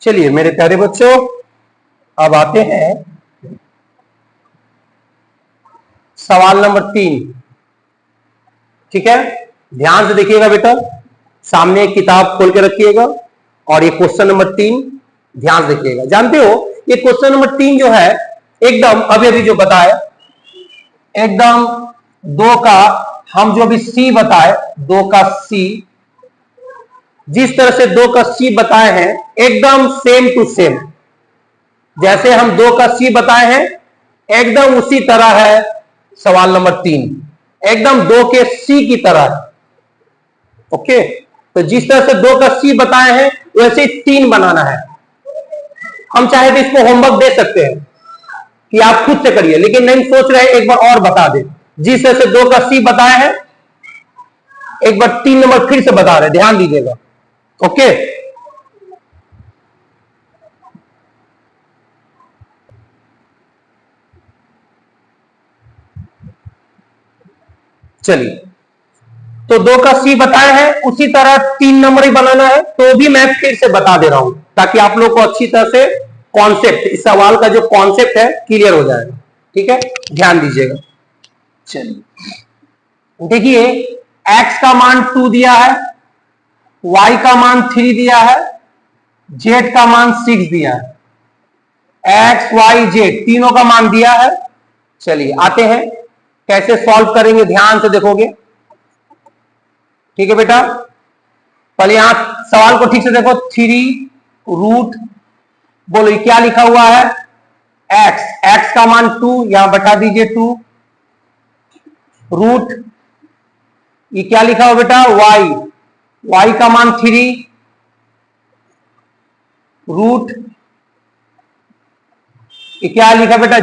चलिए मेरे प्यारे बच्चों, अब आते हैं सवाल नंबर 3। ठीक है, ध्यान से देखिएगा बेटा, सामने एक किताब खोल के रखिएगा और ये क्वेश्चन नंबर 3 ध्यान से देखिएगा। जानते हो ये क्वेश्चन नंबर 3 जो है एकदम अभी अभी जो बताया, एकदम 2 का हम जो अभी सी बताए, 2 का सी, जिस तरह से 2 का सी बताए हैं एकदम सेम टू सेम, जैसे हम 2 का सी बताए हैं एकदम उसी तरह है सवाल नंबर 3, एकदम 2 के सी की तरह है। ओके, तो जिस तरह से 2 का सी बताए हैं वैसे 3 बनाना है। हम चाहे तो इसको होमवर्क दे सकते हैं कि आप खुद से करिए, लेकिन नहीं सोच रहे एक बार और बता दें। जिस तरह से 2 का सी बताए हैं एक बार 3 नंबर फिर से बता रहे, ध्यान दीजिएगा। ओके, चलिए, तो 2 का सी बताया है उसी तरह 3 नंबर ही बनाना है, तो भी मैं फिर से बता दे रहा हूं ताकि आप लोग को अच्छी तरह से कॉन्सेप्ट, इस सवाल का जो कॉन्सेप्ट है क्लियर हो जाएगा। ठीक है, ध्यान दीजिएगा। चलिए देखिए, x का मान 2 दिया है, y का मान 3 दिया है, z का मान 6 दिया है, x y z तीनों का मान दिया है। चलिए आते हैं कैसे सॉल्व करेंगे, ध्यान से देखोगे। ठीक है बेटा, पहले यहां सवाल को ठीक से देखो। 3 रूट, बोलो क्या लिखा हुआ है, x का मान 2, यहां बैठा दीजिए 2, रूट ये क्या लिखा हुआ बेटा, y का मान 3, रूट ये क्या लिखा बेटा,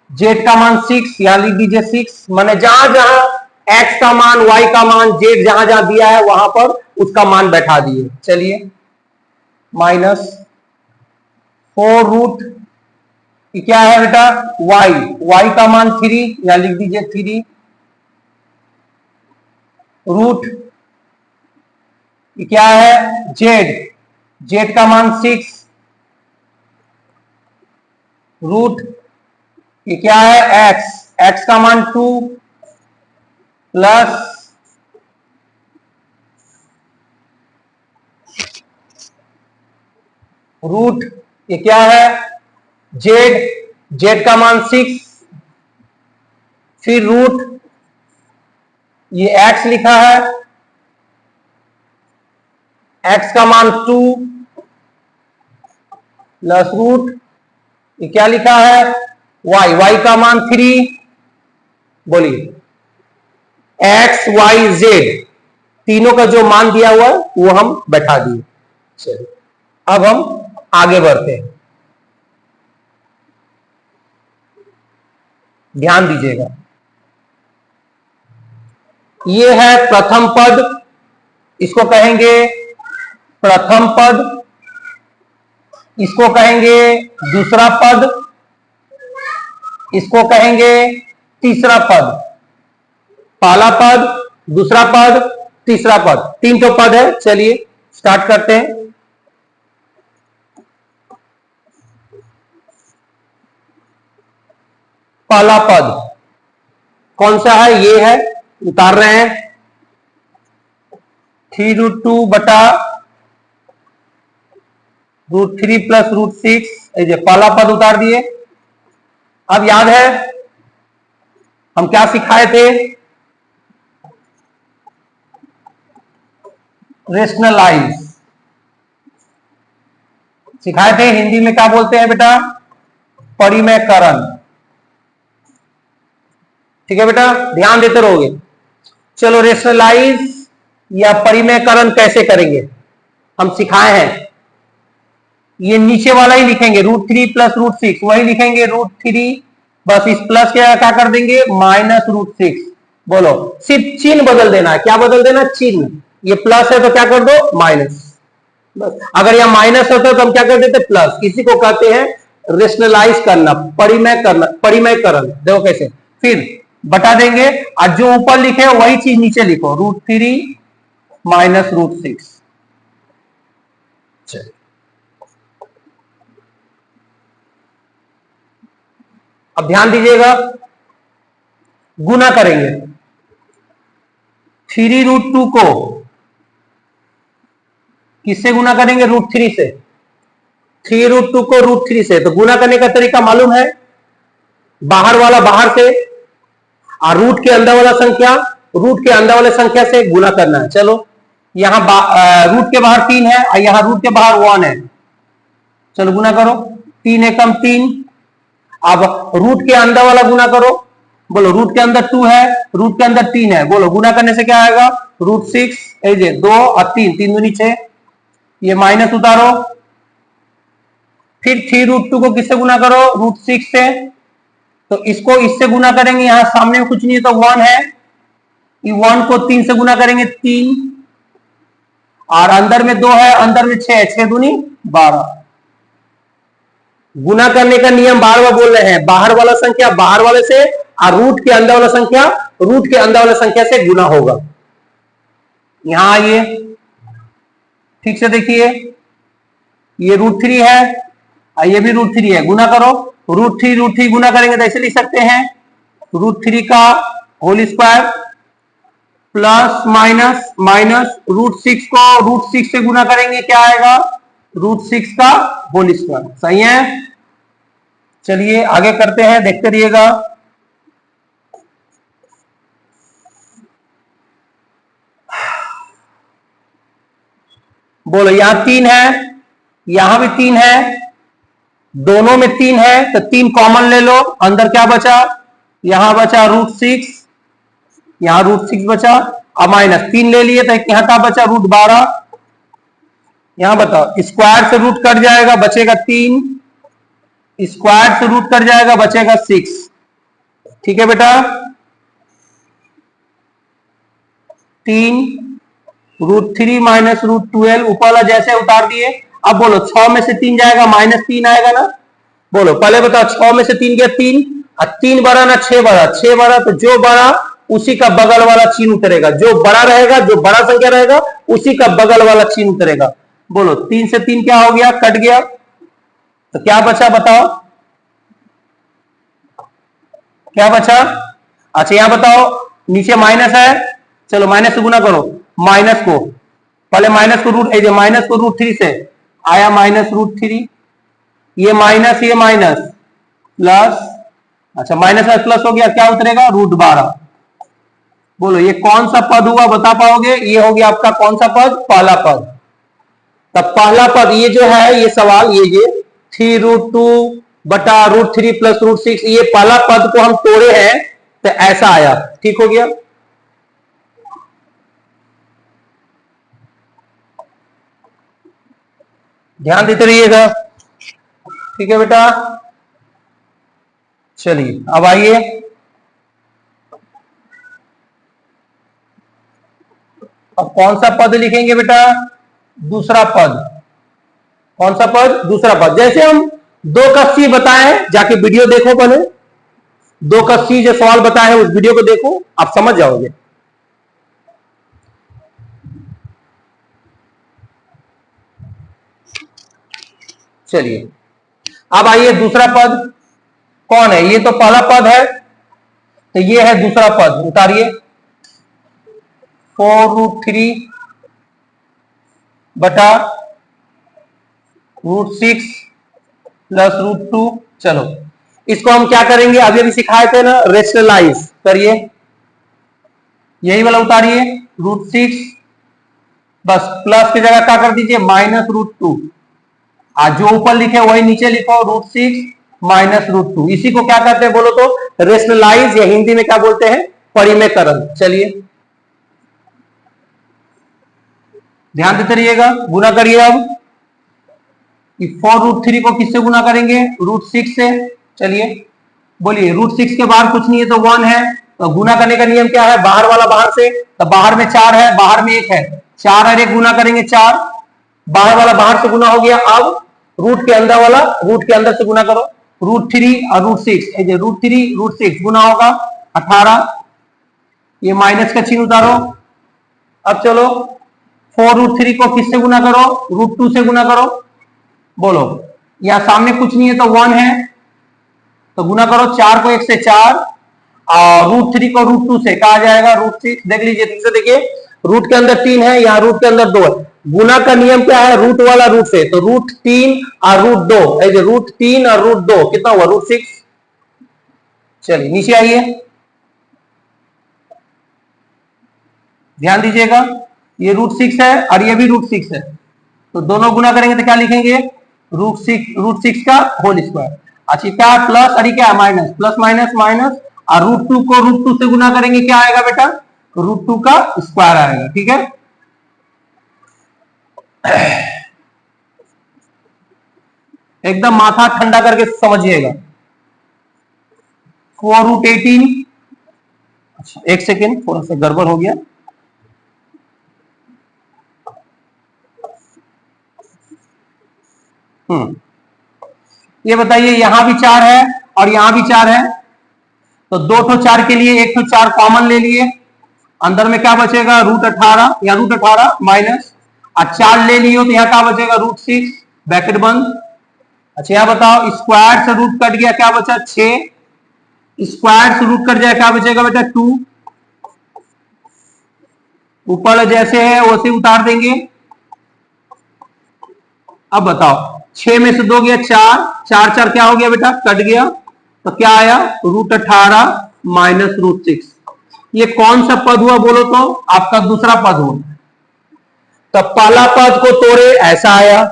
z का मान 6, यहां लिख दीजिए 6। माने जहां जहां x का मान, y का मान, z जहां जहां दिया है वहां पर उसका मान बैठा दिए। चलिए माइनस 4 रूट ये क्या है बेटा, y का मान 3, यहां लिख दीजिए 3, रूट ये क्या है, z का मान 6, रूट ये क्या है, x का मान 2, प्लस रूट ये क्या है, z का मान 6, फिर रूट ये x लिखा है, x का मान 2, प्लस रूट ये क्या लिखा है, y का मान 3, बोलिए x y z तीनों का जो मान दिया हुआ है वो हम बैठा दिए। चलिए अब हम आगे बढ़ते हैं, ध्यान दीजिएगा। ये है प्रथम पद, इसको कहेंगे प्रथम पद, इसको कहेंगे दूसरा पद, इसको कहेंगे तीसरा पद। पहला पद, दूसरा पद, तीसरा पद, 3 तो पद है। चलिए स्टार्ट करते हैं। पहला पद कौन सा है, ये है, उतार रहे हैं 3 रूट 2 बटा रूट 3 प्लस रूट 6, पहला पद उतार दिए। अब याद है हम क्या सिखाए थे, रेशनलाइज सिखाए थे। हिंदी में क्या बोलते हैं बेटा, परिमेयकरण। ठीक है बेटा, ध्यान देते रहोगे। चलो रेशनलाइज या परिमेयकरण कैसे करेंगे हम सिखाए हैं। ये नीचे वाला ही लिखेंगे, रूट 3 प्लस रूट 6 वही लिखेंगे, रूट 3, बस इस प्लस के क्या कर देंगे, माइनस रूट 6। बोलो सिर्फ चिन्ह बदल देना है, क्या बदल देना, चिन्ह। ये प्लस है तो क्या कर दो, माइनस। बस अगर यह माइनस होता तो हम क्या कर देते, प्लस। इसी को कहते हैं रेशनलाइज करना, परिमेयकरण। देखो कैसे, फिर बटा देंगे और जो ऊपर लिखे वही चीज नीचे लिखो, रूट 3 माइनस रूट 6। अब ध्यान दीजिएगा, गुना करेंगे 3√2 को किससे गुना करेंगे? √3 से। 3√2 को √3 से, तो गुना करने का तरीका मालूम है, बाहर वाला बाहर से और रूट के अंदर वाला संख्या रूट के अंदर वाले संख्या से गुना करना है। चलो यहां रूट के बाहर 3 है और यहां रूट के बाहर 1 है, चलो गुना करो, 3 एकम 3। अब रूट के अंदर वाला गुना करो, बोलो रूट के अंदर 2 है, रूट के अंदर 3 है, बोलो गुना करने से क्या आएगा? √6 2 और 3, 3 दूनी 6, ये माइनस उतारो, फिर 3√2 को किससे गुना करो? √6 से, तो इसको इससे गुना करेंगे, यहां सामने में कुछ नहीं है तो 1 है, ये 1 को 3 से गुना करेंगे 3, और अंदर में 2 है, अंदर में 6 है, 6 दूनी 12। गुना करने का नियम बार बार बोल रहे हैं, बाहर वाला संख्या बाहर वाले से और रूट के अंदर वाला संख्या रूट के अंदर वाले संख्या से गुना होगा। यहां आइए, ठीक से देखिए, ये √3 है और ये भी √3 है, गुना करो, √3 गुना करेंगे तो ऐसे लिख सकते हैं, √3 का whole square plus minus minus √6 को √6 से गुना करेंगे, क्या आएगा? √6 का होल स्क्वायर। सही है, चलिए आगे करते हैं, देखते रहिएगा। बोलो यहां 3 है, यहां भी 3 है, दोनों में 3 है, तो 3 कॉमन ले लो, अंदर क्या बचा? यहां बचा √6, यहां √6 बचा, अब माइनस 3 ले लिए तो यहां का बचा? √12। यहां बताओ, स्क्वायर से रूट कट जाएगा, बचेगा 3, स्क्वायर से रूट कट जाएगा, बचेगा 6। ठीक है बेटा, 3 √3 माइनस √12 ऊपर वाला जैसे उतार दिए। अब बोलो 6 में से 3 जाएगा, -3 आएगा ना? बोलो पहले बताओ, 6 में से 3 गया 3, और 3 बड़ा ना 6 बड़ा, 6 बड़ा, तो जो बड़ा उसी का बगल वाला चिन्ह उतरेगा, जो बड़ा रहेगा, जो बड़ा संख्या रहेगा उसी का बगल वाला चिन्ह उतरेगा। बोलो 3 से 3 क्या हो गया? कट गया, तो क्या बचा बताओ? क्या बचा? अच्छा यहां बताओ, नीचे माइनस है, चलो माइनस से गुना करो, माइनस को पहले माइनस को √3 से आया, -√3, ये माइनस प्लस, अच्छा माइनस में प्लस हो गया, क्या उतरेगा? √12। बोलो ये कौन सा पद हुआ, बता पाओगे? ये हो गया आपका कौन सा पद? पहला पद। तब पहला पद ये जो है, ये सवाल, ये 3√2 बटा √3 प्लस √6, ये पहला पद को हम तोड़े हैं तो ऐसा आया। ठीक हो गया, ध्यान देते रहिएगा। ठीक है बेटा, चलिए अब आइए, अब कौन सा पद लिखेंगे बेटा? दूसरा पद। कौन सा पद? दूसरा पद। जैसे हम 2 का C बताए, जाके वीडियो देखो, पहले 2 का C जो सवाल बताए उस वीडियो को देखो, आप समझ जाओगे। चलिए अब आइए, दूसरा पद कौन है? ये तो पहला पद है, तो ये है दूसरा पद, उतारिए, 4√3 बटा √6 प्लस √2। चलो इसको हम क्या करेंगे? अभी अभी सिखाए थे ना, रेशनलाइज करिए, यही वाला उतारिए, √6 बस प्लस की जगह क्या कर दीजिए? -√2, आज जो ऊपर लिखे वही नीचे लिखो, √6 माइनस √2। इसी को क्या कहते हैं बोलो तो? रेशनलाइज, या हिंदी में क्या बोलते हैं? परिमेयकरण। चलिए ध्यान देते रहिएगा, गुना करिए। अब 4√3 को किससे गुना करेंगे? √6 से। चलिए बोलिए, √6 के बाहर कुछ नहीं है तो 1 है, तो गुना करने का नियम क्या है? बाहर वाला बाहर से, तो बाहर में 4 है, बाहर में 1 है, 4 और 1 गुना करेंगे 4, बाहर वाला बाहर से गुना हो गया। अब रूट के अंदर वाला रूट के अंदर से गुना करो, √3 और √6, √3 √6 गुना होगा 18, ये माइनस का चिन्ह उतारो। अब चलो 4√3 को किससे गुना करो? √2 से गुना करो। बोलो यहां सामने कुछ नहीं है तो 1 है, तो गुना करो 4 को 1 से 4 और √3 को √2 से, कहा जाएगा √6। देख लीजिए ठीक से, देखिए रूट के अंदर 3 है, यहाँ रूट के अंदर 2 है। गुना का नियम क्या है, रूट वाला रूट से, तो √3 और √2, √3 और √2 कितना हुआ, √6। चलिए नीचे आइए, ध्यान दीजिएगा, ये √6 है और ये भी √6 है, तो दोनों गुना करेंगे तो क्या लिखेंगे, √6 का होल स्क्वायर। अच्छा क्या प्लस और क्या माइनस, प्लस माइनस माइनस, और √2 को √2 से गुना करेंगे क्या आएगा बेटा, √2 का स्क्वायर आएगा। ठीक है, एकदम माथा ठंडा करके समझिएगा। 4√18, अच्छा एक सेकेंड, थोड़ा सा गड़बड़ हो गया। ये बताइए, यहां भी 4 है और यहां भी 4 है, तो 2 ठो 4 के लिए 1 ठो 4 कॉमन ले लिए, अंदर में क्या बचेगा, √18 या √18 माइनस, और 4 ले लियो तो यहाँ क्या बचेगा, √6 ब्रैकेट बंद। अच्छा यहाँ बताओ, स्क्वायर से रूट कट गया, क्या बचा 6, स्क्वायर से रूट कट जाए क्या बचेगा बेटा 2, ऊपर जैसे है वैसे उतार देंगे। अब बताओ 6 में से 2 गया 4, 4 4 क्या हो गया बेटा, कट गया, तो क्या आया, √18 माइनस √6। ये कौन सा पद हुआ बोलो तो, आपका दूसरा पद हुआ। तो पहला पद को तोड़े ऐसा आया,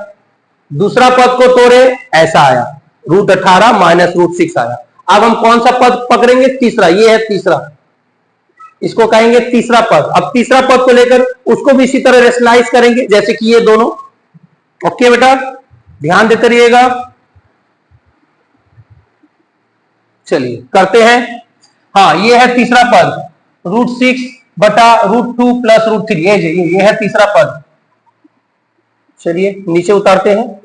दूसरा पद को तोड़े ऐसा आया, √18 माइनस √6 आया। अब हम कौन सा पद पकड़ेंगे, तीसरा, ये है तीसरा, इसको कहेंगे तीसरा पद। अब तीसरा पद को लेकर उसको भी इसी तरह रेशनलाइज करेंगे जैसे कि ये दोनों। ओके बेटा, ध्यान देते रहिएगा। चलिए करते हैं। हाँ ये है तीसरा पद, √6 बटा √2 प्लस √3, ये है तीसरा पद। चलिए नीचे उतारते हैं।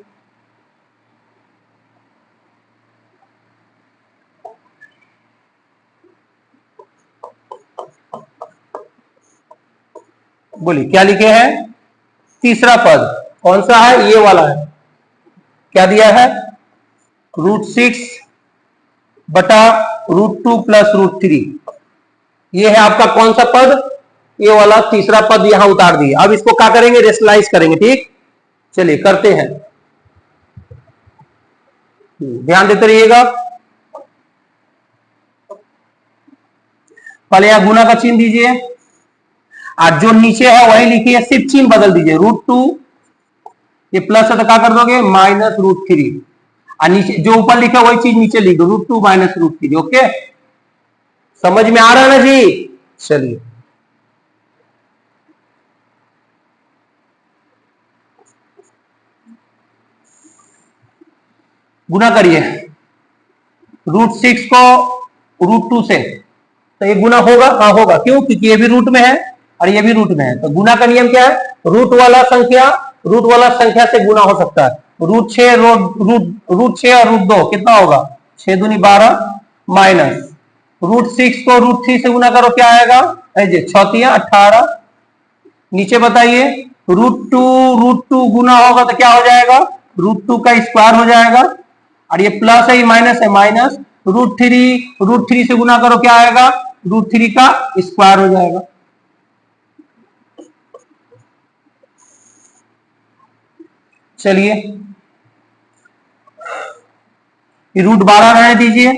बोलिए क्या लिखे हैं, तीसरा पद कौन सा है, ये वाला है, क्या दिया है, √6 बटा √2 प्लस √3, ये है आपका कौन सा पद, ये वाला तीसरा पद यहां उतार दिए। अब इसको क्या करेंगे, रेशनलाइज करेंगे। ठीक, चलिए करते हैं, ध्यान देते रहिएगा। पहले यहां गुना का चिन्ह दीजिए, और जो नीचे है वही लिखिए, सिर्फ चिन्ह बदल दीजिए, √2, ये प्लस है तो क्या कर दोगे, माइनस √3, और नीचे जो ऊपर लिखा वही चीज नीचे लिख दो, √2 माइनस √3। ओके, समझ में आ रहा है ना जी। चलिए गुना करिए, √6 को √2 से, तो ये गुना होगा, हाँ होगा, क्यों, क्योंकि ये भी रूट में है और ये भी रूट में है। तो गुना का नियम क्या है, रूट वाला संख्या से गुना हो सकता है। √6 और √2 कितना होगा, 6 दूनी 12 माइनस √6 को √3 से गुना करो, क्या आएगा, 6 18। नीचे बताइए, √2 गुना होगा तो क्या हो जाएगा, √2 का स्क्वायर हो जाएगा, और ये प्लस है, ये माइनस है, माइनस √3 से गुना करो, क्या आएगा, √3 का स्क्वायर हो जाएगा। चलिए √12 रहने दीजिए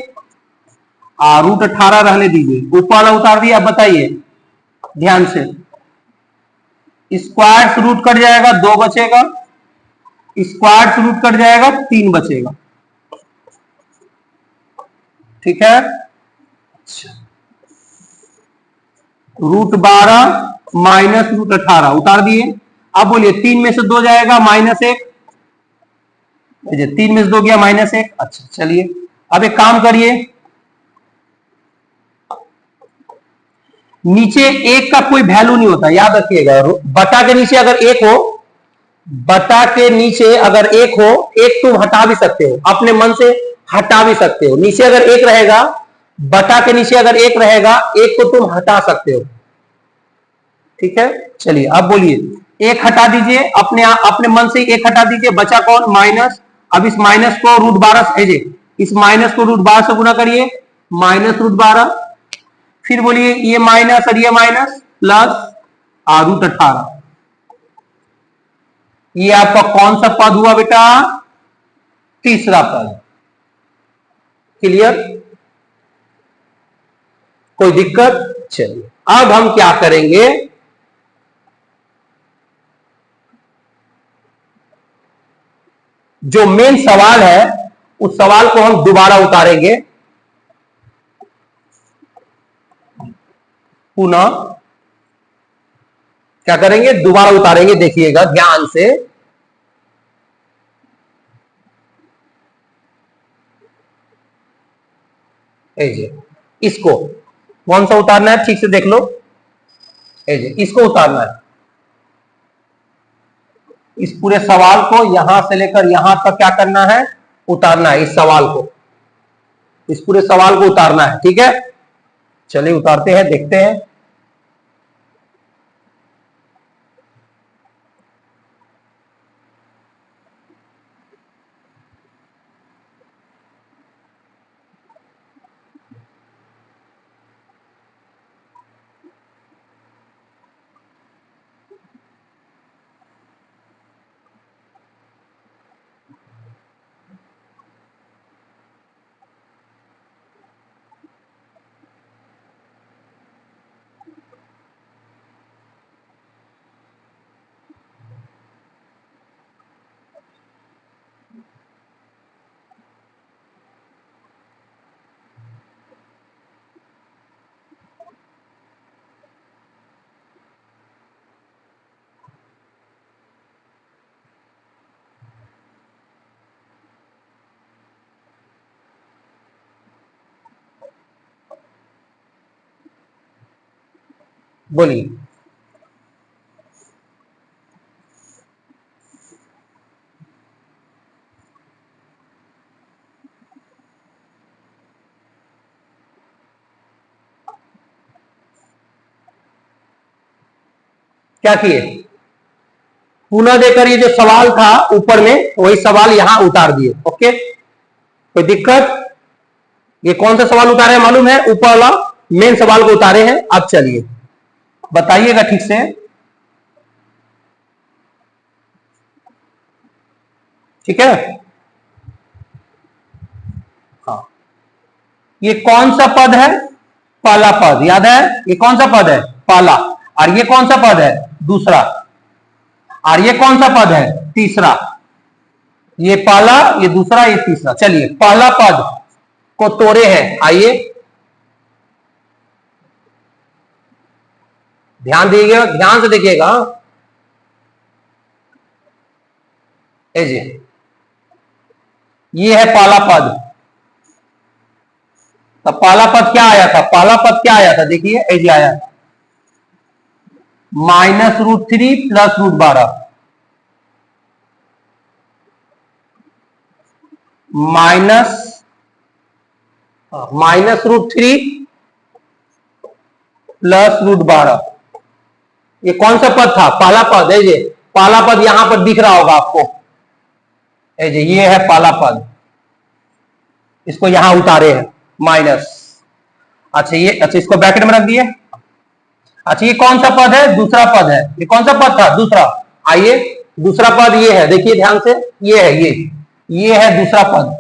और √18 रहने दीजिए, ऊपर वाला उतार दिया। अब बताइए ध्यान से, स्क्वायर से रूट कट जाएगा, 2 बचेगा, स्क्वायर से रूट कट जाएगा, 3 बचेगा। ठीक है, √12 माइनस √18 उतार दिए। अब बोलिए 3 में से 2 जाएगा, -1, 3 में से 2 गया -1। अच्छा चलिए अब एक काम करिए, नीचे 1 का कोई वैल्यू नहीं होता, याद रखिएगा। बटा के नीचे अगर 1 हो, बटा के नीचे अगर 1 हो, 1 तुम हटा भी सकते हो, अपने मन से हटा भी सकते हो। नीचे अगर 1 रहेगा, बटा के नीचे अगर 1 रहेगा, 1 को तुम हटा सकते हो। ठीक है, चलिए अब बोलिए 1 हटा दीजिए, अपने मन से 1 हटा दीजिए, बचा कौन, माइनस। अब इस माइनस को √12 इस माइनस को √12 से गुना करिए, -√12। फिर बोलिए ये माइनस और ये माइनस प्लस √18। ये आपका कौन सा पद हुआ बेटा? तीसरा पद। क्लियर? कोई दिक्कत? चलिए अब हम क्या करेंगे, जो मेन सवाल है उस सवाल को हम दोबारा उतारेंगे, पुनः क्या करेंगे, दोबारा उतारेंगे। देखिएगा ध्यान से, इसको कौन सा उतारना है, ठीक से देख लो। इसको उतारना है, इस पूरे सवाल को यहां से लेकर यहां तक क्या करना है, उतारना है। इस सवाल को, इस पूरे सवाल को उतारना है। ठीक है, चलिए उतारते हैं, देखते हैं। बोलिए। क्या किए, पुनः देकर ये जो सवाल था ऊपर में, वही सवाल यहां उतार दिए। ओके, कोई दिक्कत? ये कौन सा सवाल उतारे हैं मालूम है? ऊपर वाला मेन सवाल को उतारे हैं। अब चलिए बताइएगा ठीक से। ठीक है, हाँ, ये कौन सा पद है? पहला पद, याद है? ये कौन सा पद है? पहला। और ये कौन सा पद है? दूसरा। और ये कौन सा पद है? तीसरा। ये पहला, ये दूसरा, ये तीसरा। चलिए पहला पद को तोड़े हैं, आइए ध्यान दीजिएगा, ध्यान से देखिएगा। ये है पहला पद। तो पहला पद क्या आया था? पहला पद क्या आया था? देखिए ऐसे आया, -√3 प्लस √12, -√3 प्लस √12। ये कौन सा पद था? पहला पद है। ये पहला पद यहां पर दिख रहा होगा आपको, ये है पहला पद। इसको यहां उतारे हैं माइनस। अच्छा ये, अच्छा इसको ब्रैकेट में रख दिए। अच्छा ये कौन सा पद है? दूसरा पद है। ये कौन सा पद था? दूसरा। आइए दूसरा पद ये है, देखिए ध्यान से, ये है, ये है दूसरा पद।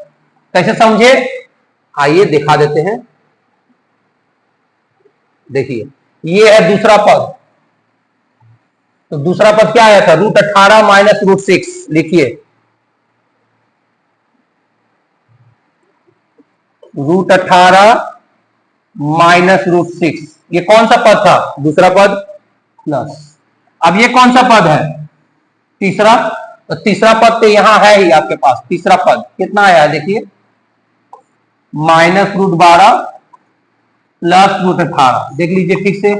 कैसे समझे? आइए दिखा देते हैं। देखिए ये है दूसरा पद। तो दूसरा पद क्या आया था? √18 माइनस √6। लिखिए √18 माइनस √6। ये कौन सा पद था? दूसरा पद प्लस। अब ये कौन सा पद है? तीसरा। तो तीसरा पद तो यहां है ही आपके पास। तीसरा पद कितना आया है? देखिए -√12 प्लस √18। देख लीजिए ठीक से,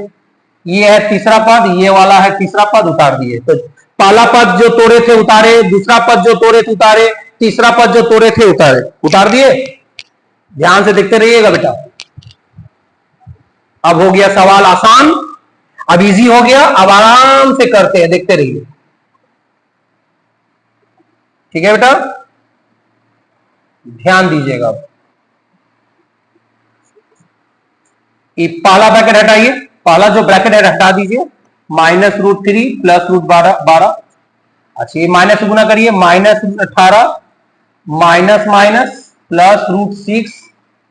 ये है तीसरा पद, ये वाला है तीसरा पद, उतार दिए। तो पहला पद जो तोड़े थे उतारे, दूसरा पद जो तोड़े थे उतारे, तीसरा पद जो तोड़े थे उतारे, उतार दिए। ध्यान से देखते रहिएगा बेटा। अब हो गया सवाल आसान, अब इजी हो गया। अब आराम से करते हैं, देखते रहिए। ठीक है बेटा, ध्यान दीजिएगा। ये पहला ब्रैकेट हटाइए, पहला जो ब्रैकेट है हटा दीजिए, -√3 प्लस √12। अच्छा ये माइनस से गुना करिए, -18 minus minus plus √6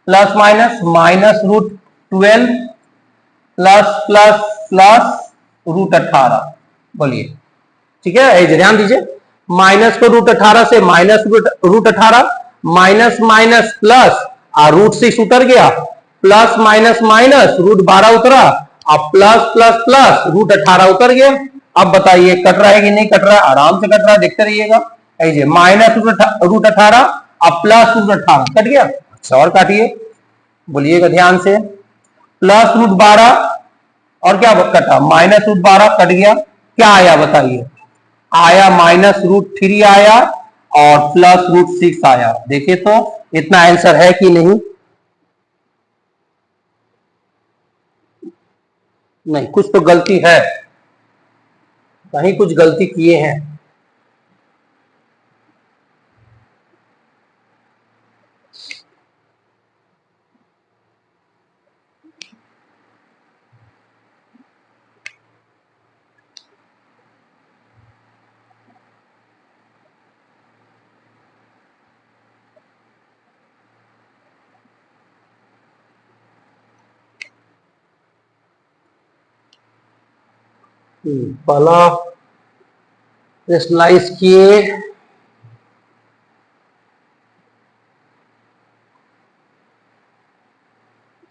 plus minus -√12 plus plus plus √18। बोलिए ठीक है, ध्यान दीजिए, माइनस को √18 से माइनस √18 माइनस माइनस प्लस √6 उतर गया, प्लस माइनस माइनस √12 उतरा, अब प्लस प्लस प्लस √18 उतर गया। अब बताइए कट रहा है कि नहीं कट रहा है? आराम से कट रहा है, देखते रहिएगा। माइनस √18 अब प्लस √18 कट गया। अच्छा और काटिए, बोलिएगा ध्यान से, प्लस √12 और क्या कटा, -√12 कट गया, क्या आया बताइए? आया -√3 आया और प्लस √6 आया। देखिए तो इतना आंसर है कि नहीं? नहीं, कुछ तो गलती है, कहीं कुछ गलती किए हैं। पहला रेशनलाइज किए,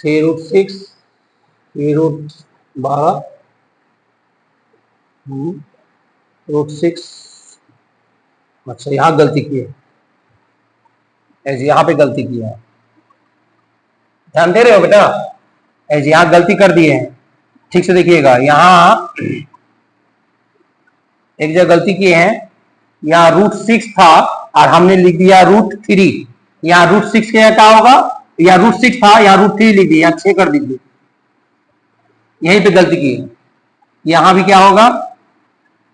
√6 √12 √6। अच्छा यहां गलती की है, यहां पे गलती की है, ध्यान दे रहे हो बेटा? यहां गलती कर दिए हैं, ठीक से देखिएगा। यहां एक जगह गलती किए हैं, यहाँ √6 था और हमने लिख दिया √3। यहाँ √6 के क्या होगा, यहाँ √6 था, यहाँ √3 लिख दिया, 6 कर दीजिए, यहीं पे गलती की है। यहां भी क्या होगा,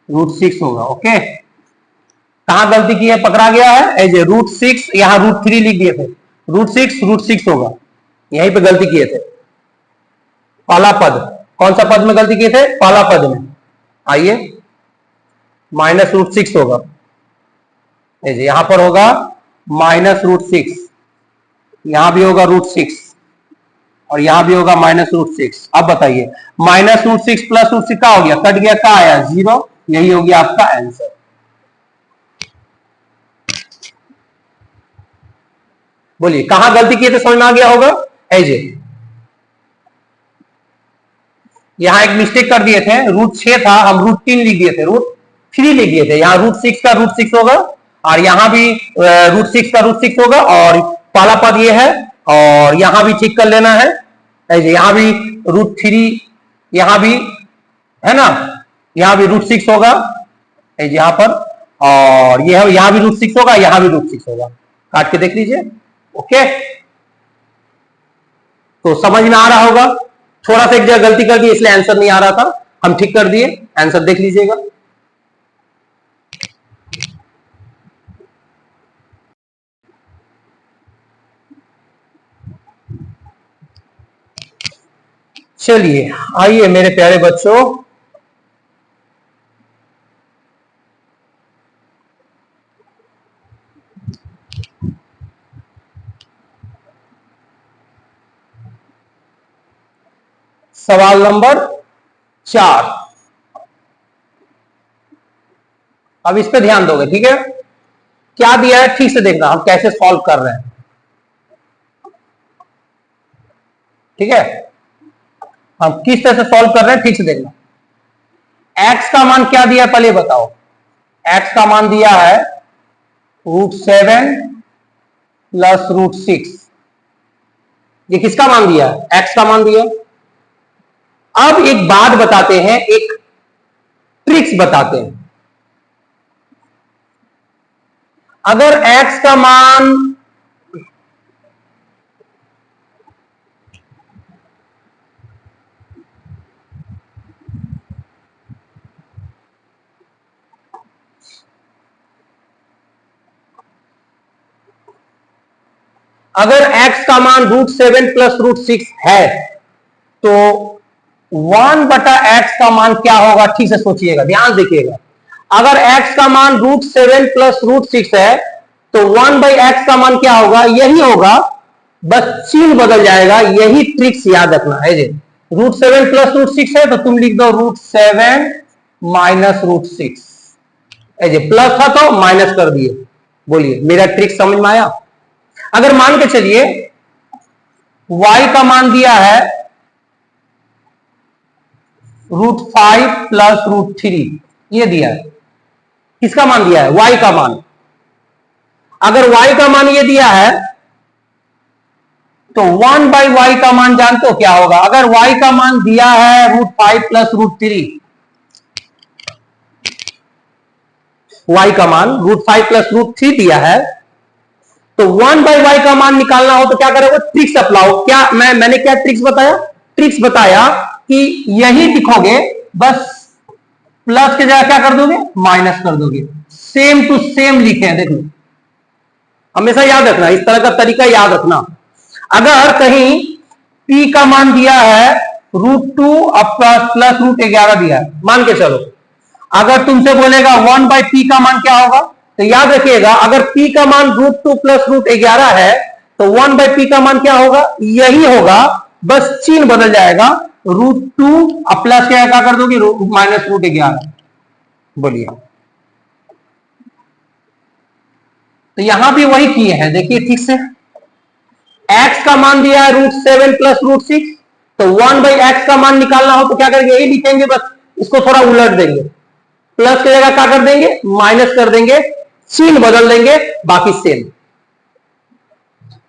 √6 होगा। ओके, कहां गलती की है, पकड़ा गया है। एज √6 यहाँ √3 लिख दिए थे, √6 होगा, यहीं पे गलती किए थे। पहला पद, कौन सा पद में गलती किए थे? पहला पद में। आइए, -√6 होगा, यहां पर होगा -√6, यहां भी होगा √6 और यहां भी होगा -√6। अब बताइए, -√6 प्लस √6 का हो गया, कट गया, का आया 0, यही हो गया आपका आंसर। बोलिए कहां गलती किए थे, समझ में आ गया होगा? एजे यहां एक मिस्टेक कर दिए थे, √6 था, हम √3 लिख दिए थे, √3 लिख दिए थे। यहाँ √6 का √6 होगा और यहाँ भी √6 का √6 होगा और पहला पद ये है, और यहां भी ठीक कर लेना है। यहाँ भी √3, यहाँ भी है ना, यहाँ भी √6 होगा यहाँ पर, और यह यहाँ भी √6 होगा, यहाँ भी √6 होगा, काट के देख लीजिए। ओके, तो समझ में आ रहा होगा। थोड़ा सा एक जगह गलती कर दी इसलिए आंसर नहीं आ रहा था, हम ठीक कर दिए, आंसर देख लीजिएगा। चलिए आइए मेरे प्यारे बच्चों, सवाल नंबर 4। अब इस पे ध्यान दोगे, ठीक है? क्या दिया है ठीक से देखना, हम कैसे सॉल्व कर रहे हैं, ठीक है? हम किस तरह से सॉल्व कर रहे हैं ठीक से देखना। x का मान क्या दिया पहले बताओ? x का मान दिया है √7 प्लस √6। ये किसका मान दिया है? x का मान दिया। अब एक बात बताते हैं, एक ट्रिक्स बताते हैं। अगर x का मान x का मान √7 प्लस √6 है, तो 1/x का मान क्या होगा, ठीक से सोचिएगा, ध्यान देखिएगा। अगर x का मान √7 प्लस √6 है तो 1/x का मान क्या होगा, यही होगा, बस चिन्ह बदल जाएगा। यही ट्रिक्स याद रखना है। √7 प्लस √6 है तो तुम लिख दो √7 माइनस √6। प्लस था तो माइनस कर दिए। बोलिए मेरा ट्रिक समझ में आया। अगर मान के चलिए y का मान दिया है √5 प्लस √3, ये दिया है। किसका मान दिया है, y का मान। अगर y का मान ये दिया है तो 1/y का मान जानते हो क्या होगा। अगर y का मान दिया है √5 प्लस √3, y का मान √5 प्लस √3 दिया है, तो 1/y का मान निकालना हो तो क्या करोगे, ट्रिक्स अप्लाई। क्या मैंने क्या ट्रिक्स बताया, ट्रिक्स बताया कि यही लिखोगे, बस प्लस की जगह क्या कर दोगे, माइनस कर दोगे। सेम टू सेम लिखे हैं, देख लो। हमेशा याद रखना, इस तरह का तरीका याद रखना। अगर कहीं p का मान दिया है √2 प्लस √11 दिया है, मान के चलो। अगर तुमसे बोलेगा 1/p का मान क्या होगा, तो याद रखिएगा, अगर p का मान √2 प्लस √11 है तो 1/p का मान क्या होगा, यही होगा, बस चिन्ह बदल जाएगा। √2 अब प्लस क्या कर दोगे, माइनस √11। बोलिए, तो यहां भी वही किए हैं, देखिए ठीक से। x का मान दिया है √7 प्लस √6, तो 1/x का मान निकालना हो तो क्या करेंगे, यही लिखेंगे, बस इसको थोड़ा उलट देंगे। प्लस की जगह क्या कर देंगे, माइनस कर देंगे, चिन्ह बदल देंगे, बाकी सेम।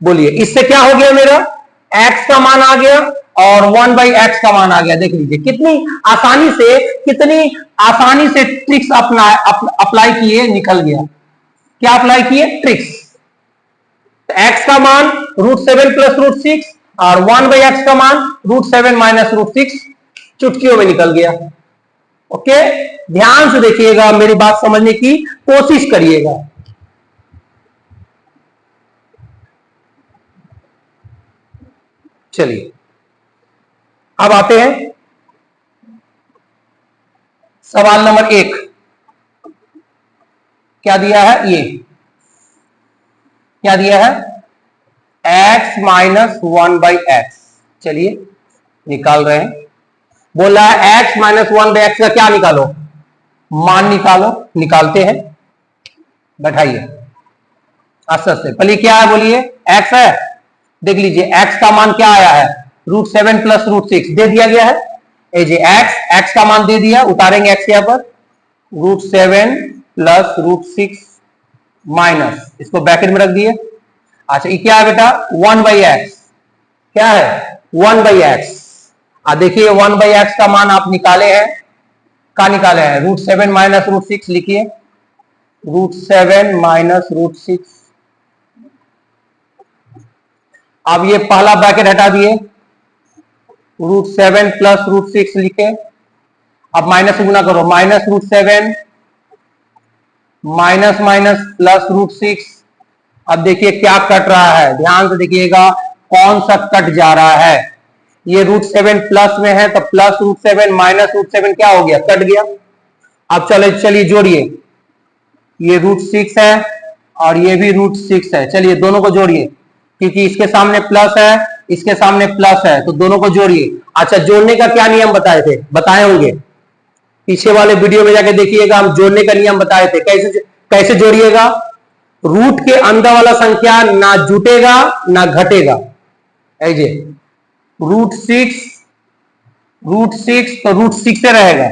बोलिए, इससे क्या हो गया, मेरा x का मान आ गया और 1/x का मान आ गया। देख लीजिए कितनी आसानी से ट्रिक्स अप्लाई किए, निकल गया। क्या अप्लाई किए, ट्रिक्स। x का मान √7 प्लस √6 और 1/x का मान √7 माइनस √6, चुटकियों में निकल गया। ओके, ध्यान से देखिएगा, मेरी बात समझने की कोशिश करिएगा। चलिए अब आते हैं सवाल नंबर 1। क्या दिया है, ये क्या दिया है, x माइनस 1/x। चलिए निकाल रहे हैं। बोला है x माइनस 1/x का क्या निकालो, मान निकालो। निकालते हैं, बैठाइए आस्ते से। पहले क्या है, बोलिए, x है। देख लीजिए x का मान क्या आया है, √7 प्लस √6 दे दिया गया है। x का मान दे दिया, उतारेंगे x यहां पर, √7 प्लस √6 माइनस, इसको ब्रैकेट में रख दिए। अच्छा, ये क्या है बेटा, 1/x। क्या है, 1/x। देखिए 1/x का मान आप निकाले हैं, क्या निकाले हैं, √7 माइनस √6 लिखिए, √7 माइनस √6। अब ये पहला ब्रैकेट हटा दिए, √7 प्लस √6 लिखे। अब माइनस गुना करो, माइनस √7 माइनस माइनस प्लस √6। अब देखिए क्या कट रहा है, ध्यान से देखिएगा, कौन सा कट जा रहा है। ये √7 प्लस में है तो प्लस √7 माइनस √7 क्या हो गया, कट गया। अब चलिए जोड़िए, ये √6 है और ये भी √6 है। चलिए दोनों को जोड़िए, क्योंकि इसके सामने प्लस है, इसके सामने प्लस है, तो दोनों को जोड़िए। अच्छा, जोड़ने का क्या नियम बताए थे, बताए होंगे, पीछे वाले वीडियो में जाके देखिएगा, हम जोड़ने का नियम बताए थे। कैसे जोड़िएगा, रूट के अंदर वाला संख्या ना जुटेगा ना घटेगा। ऐसे √6 तो √6 से रहेगा,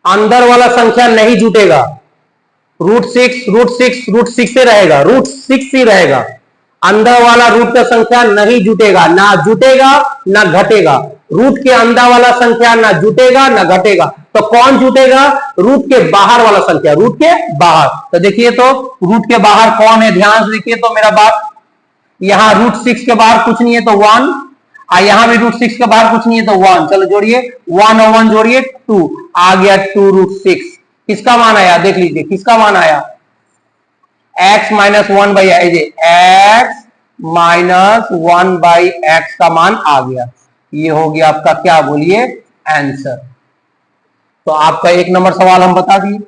अंदर वाला संख्या नहीं जुटेगा। √6 से रहेगा, √6 ही रहेगा। अंदर वाला रूट का संख्या नहीं जुटेगा, ना जुटेगा ना घटेगा। रूट के अंदर वाला संख्या ना जुटेगा ना घटेगा, तो कौन जुटेगा, रूट के बाहर वाला संख्या, रूट के बाहर। तो देखिए, तो रूट के बाहर कौन है, ध्यान से देखिए। तो मेरा बात, यहां √6 के बाहर कुछ नहीं है तो 1, यहां भी √6 के बाहर कुछ नहीं है तो 1। चलो जोड़िए, 1 और 1 जोड़िए, 2 आ गया, 2√6। किसका मान आया, देख लीजिए किसका मान आया, x minus 1/x, x -1/x का मान आ गया। ये हो गया आपका क्या, बोलिए, आंसर। तो आपका 1 नंबर सवाल हम बता दिए।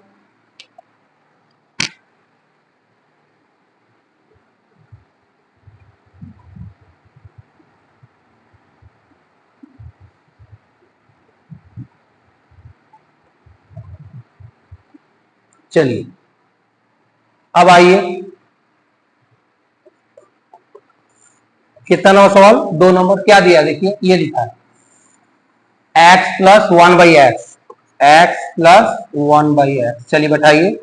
चलिए अब आइए, कितना नंबर सवाल, 2 नंबर। क्या दिया, देखिए ये लिखा है x plus 1/x, x plus 1/x। चलिए बैठाइए,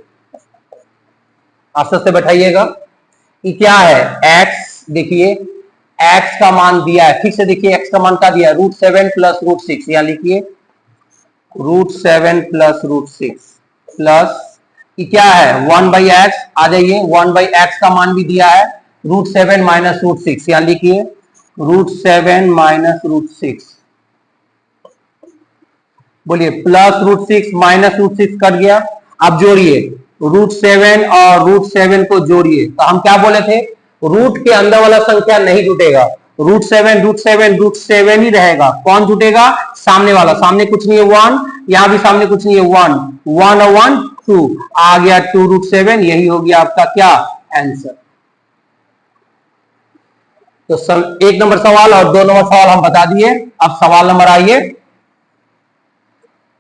आस्ते से बैठाइएगा। ये क्या है, x, देखिए x का मान दिया है, ठीक से देखिए x का मान क्या दिया है, √7 प्लस √6। यहां लिखिए √7 प्लस √6 प्लस ये क्या है 1/x। आ जाइए, 1/x का मान भी दिया है, √7 माइनस √6। यहां लिखिए √7 माइनस √6, बोलिए प्लस √6 माइनस √6 कट गया। अब जोड़िए, √7 और √7 को जोड़िए, तो हम क्या बोले थे, रूट के अंदर वाला संख्या नहीं जुटेगा, √7 √7 √7 ही रहेगा। कौन जुटेगा, सामने वाला। सामने कुछ नहीं है 1, यहां भी सामने कुछ नहीं है 1, 1 और 1 2, आ गया 2√7। यही हो गया आपका क्या, आंसर। तो 1 नंबर सवाल और 2 नंबर सवाल हम बता दिए। अब सवाल नंबर आइए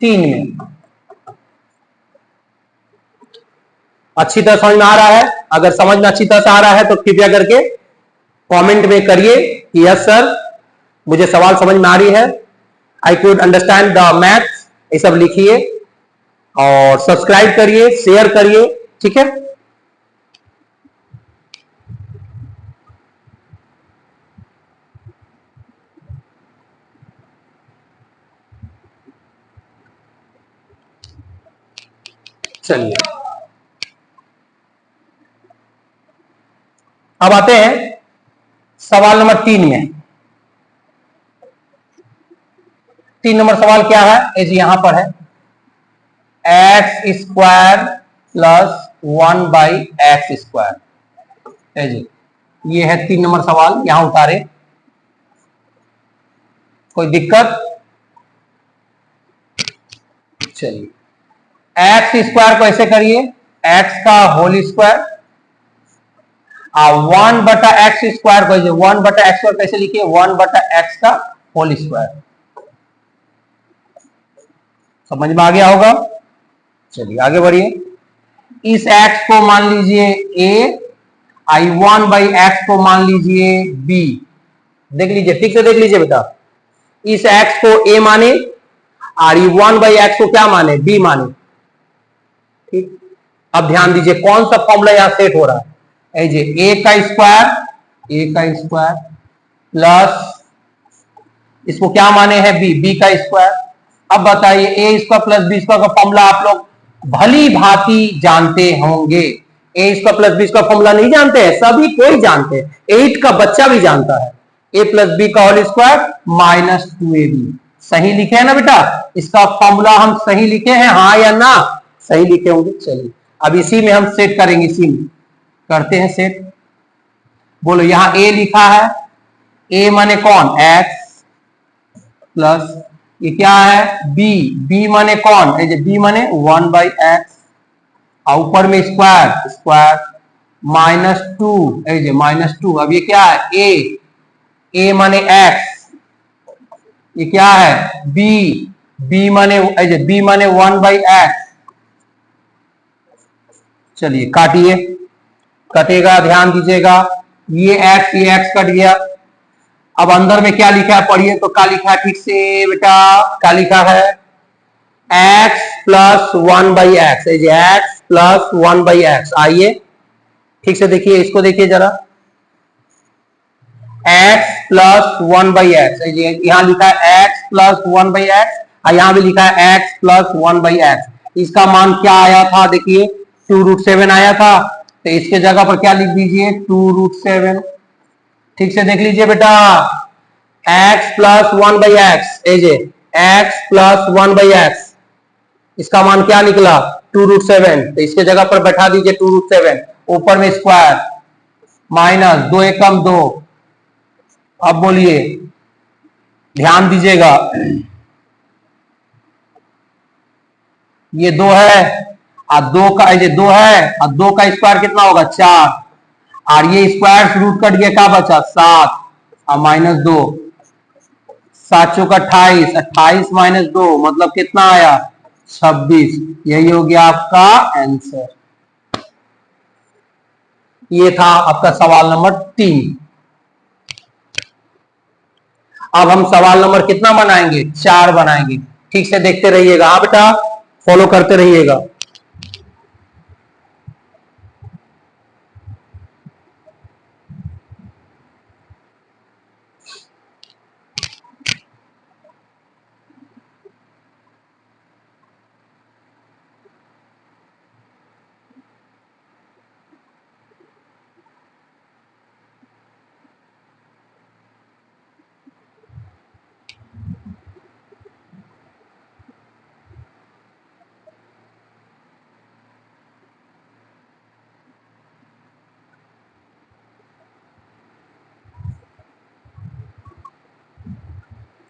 3 में। अच्छी तरह समझ में आ रहा है? अगर समझ में अच्छी तरह से आ रहा है तो कृपया करके कमेंट में करिए कि यस सर, मुझे सवाल समझ में आ रही है, I could understand the math, ये सब लिखिए और सब्सक्राइब करिए, शेयर करिए, ठीक है। चलिए अब आते हैं सवाल नंबर 3 में। 3 नंबर सवाल क्या है, ये जी यहां पर है, x² प्लस 1/x²। जी ये है 3 नंबर सवाल, यहां उतारे। कोई दिक्कत? चलिए x² को ऐसे करिए, x का होल स्क्वायर, 1/x² को 1/x² कैसे लिखिए, 1/x का होल स्क्वायर। समझ में आ गया होगा। चलिए आगे बढ़िए, इस x को मान लीजिए a, आई 1/x को मान लीजिए b। देख लीजिए, ठीक से देख लीजिए बेटा, इस x को a माने और 1/x को क्या माने, b माने। ठीक, अब ध्यान दीजिए कौन सा फॉर्मूला यहां सेट हो रहा है, a का स्क्वायर प्लस इसको क्या माने हैं b का स्क्वायर। अब बताइए a² प्लस b² का फॉर्मूला आप लोग भली भांति जानते होंगे। a² प्लस b² फॉर्मूला नहीं जानते हैं, सभी कोई जानते हैं, 8 का बच्चा भी जानता है, a प्लस b का होल स्क्वायर माइनस 2ab। सही लिखे हैं ना बेटा, इसका फॉर्मूला हम सही लिखे हैं, हाँ या ना, सही लिखे होंगे। चलिए अब इसी में हम सेट करेंगे, इसी में करते हैं सेट। बोलो यहां a लिखा है, a माने कौन, x प्लस ये क्या है b माने कौन, b माने 1/x, और ऊपर में स्क्वायर -2। अब ये क्या है a माने x, ये क्या है b माने 1/x। चलिए काटिए, कटेगा, ध्यान दीजिएगा, ये x कट गया। अब अंदर में क्या लिखा है पढ़िए, तो क्या लिखा है ठीक से बेटा, क्या लिखा है, x plus 1/x, x plus 1/x। आइए ठीक से देखिए, इसको देखिए जरा, x प्लस 1/x, यहां लिखा है x प्लस 1/x, और यहां भी लिखा है x प्लस 1/x। इसका मान क्या आया था, देखिए 2√7 आया था, तो इसके जगह पर क्या लिख दीजिए 2√7। ठीक से देख लीजिए बेटा, x plus 1/x, x plus 1/x, इसका मान क्या निकला 2√7, तो इसके जगह पर बैठा दीजिए 2√7, ऊपर में स्क्वायर माइनस 2 एकम 2। अब बोलिए, ध्यान दीजिएगा, ये 2 है और 2 का, ये 2 है और 2 का स्क्वायर कितना होगा 4, और ये स्क्वायर रूट कट गया, क्या बचा 7 और माइनस 2, 7 चौक 28, 28 माइनस 2 मतलब कितना आया 26। यही हो गया आपका आंसर। ये था आपका सवाल नंबर 3। अब हम सवाल नंबर कितना बनाएंगे 4 बनाएंगे। ठीक से देखते रहिएगा, हाँ बेटा, फॉलो करते रहिएगा।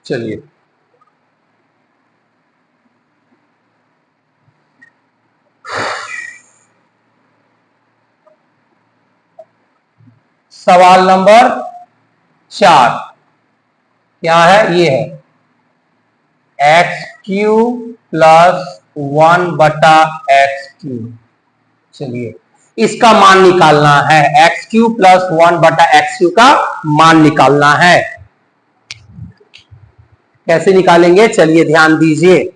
चलिए, सवाल नंबर 4 क्या है, ये है x³ प्लस 1/x³। चलिए, इसका मान निकालना है, x³ प्लस 1/x³ का मान निकालना है। कैसे निकालेंगे, चलिए ध्यान दीजिए।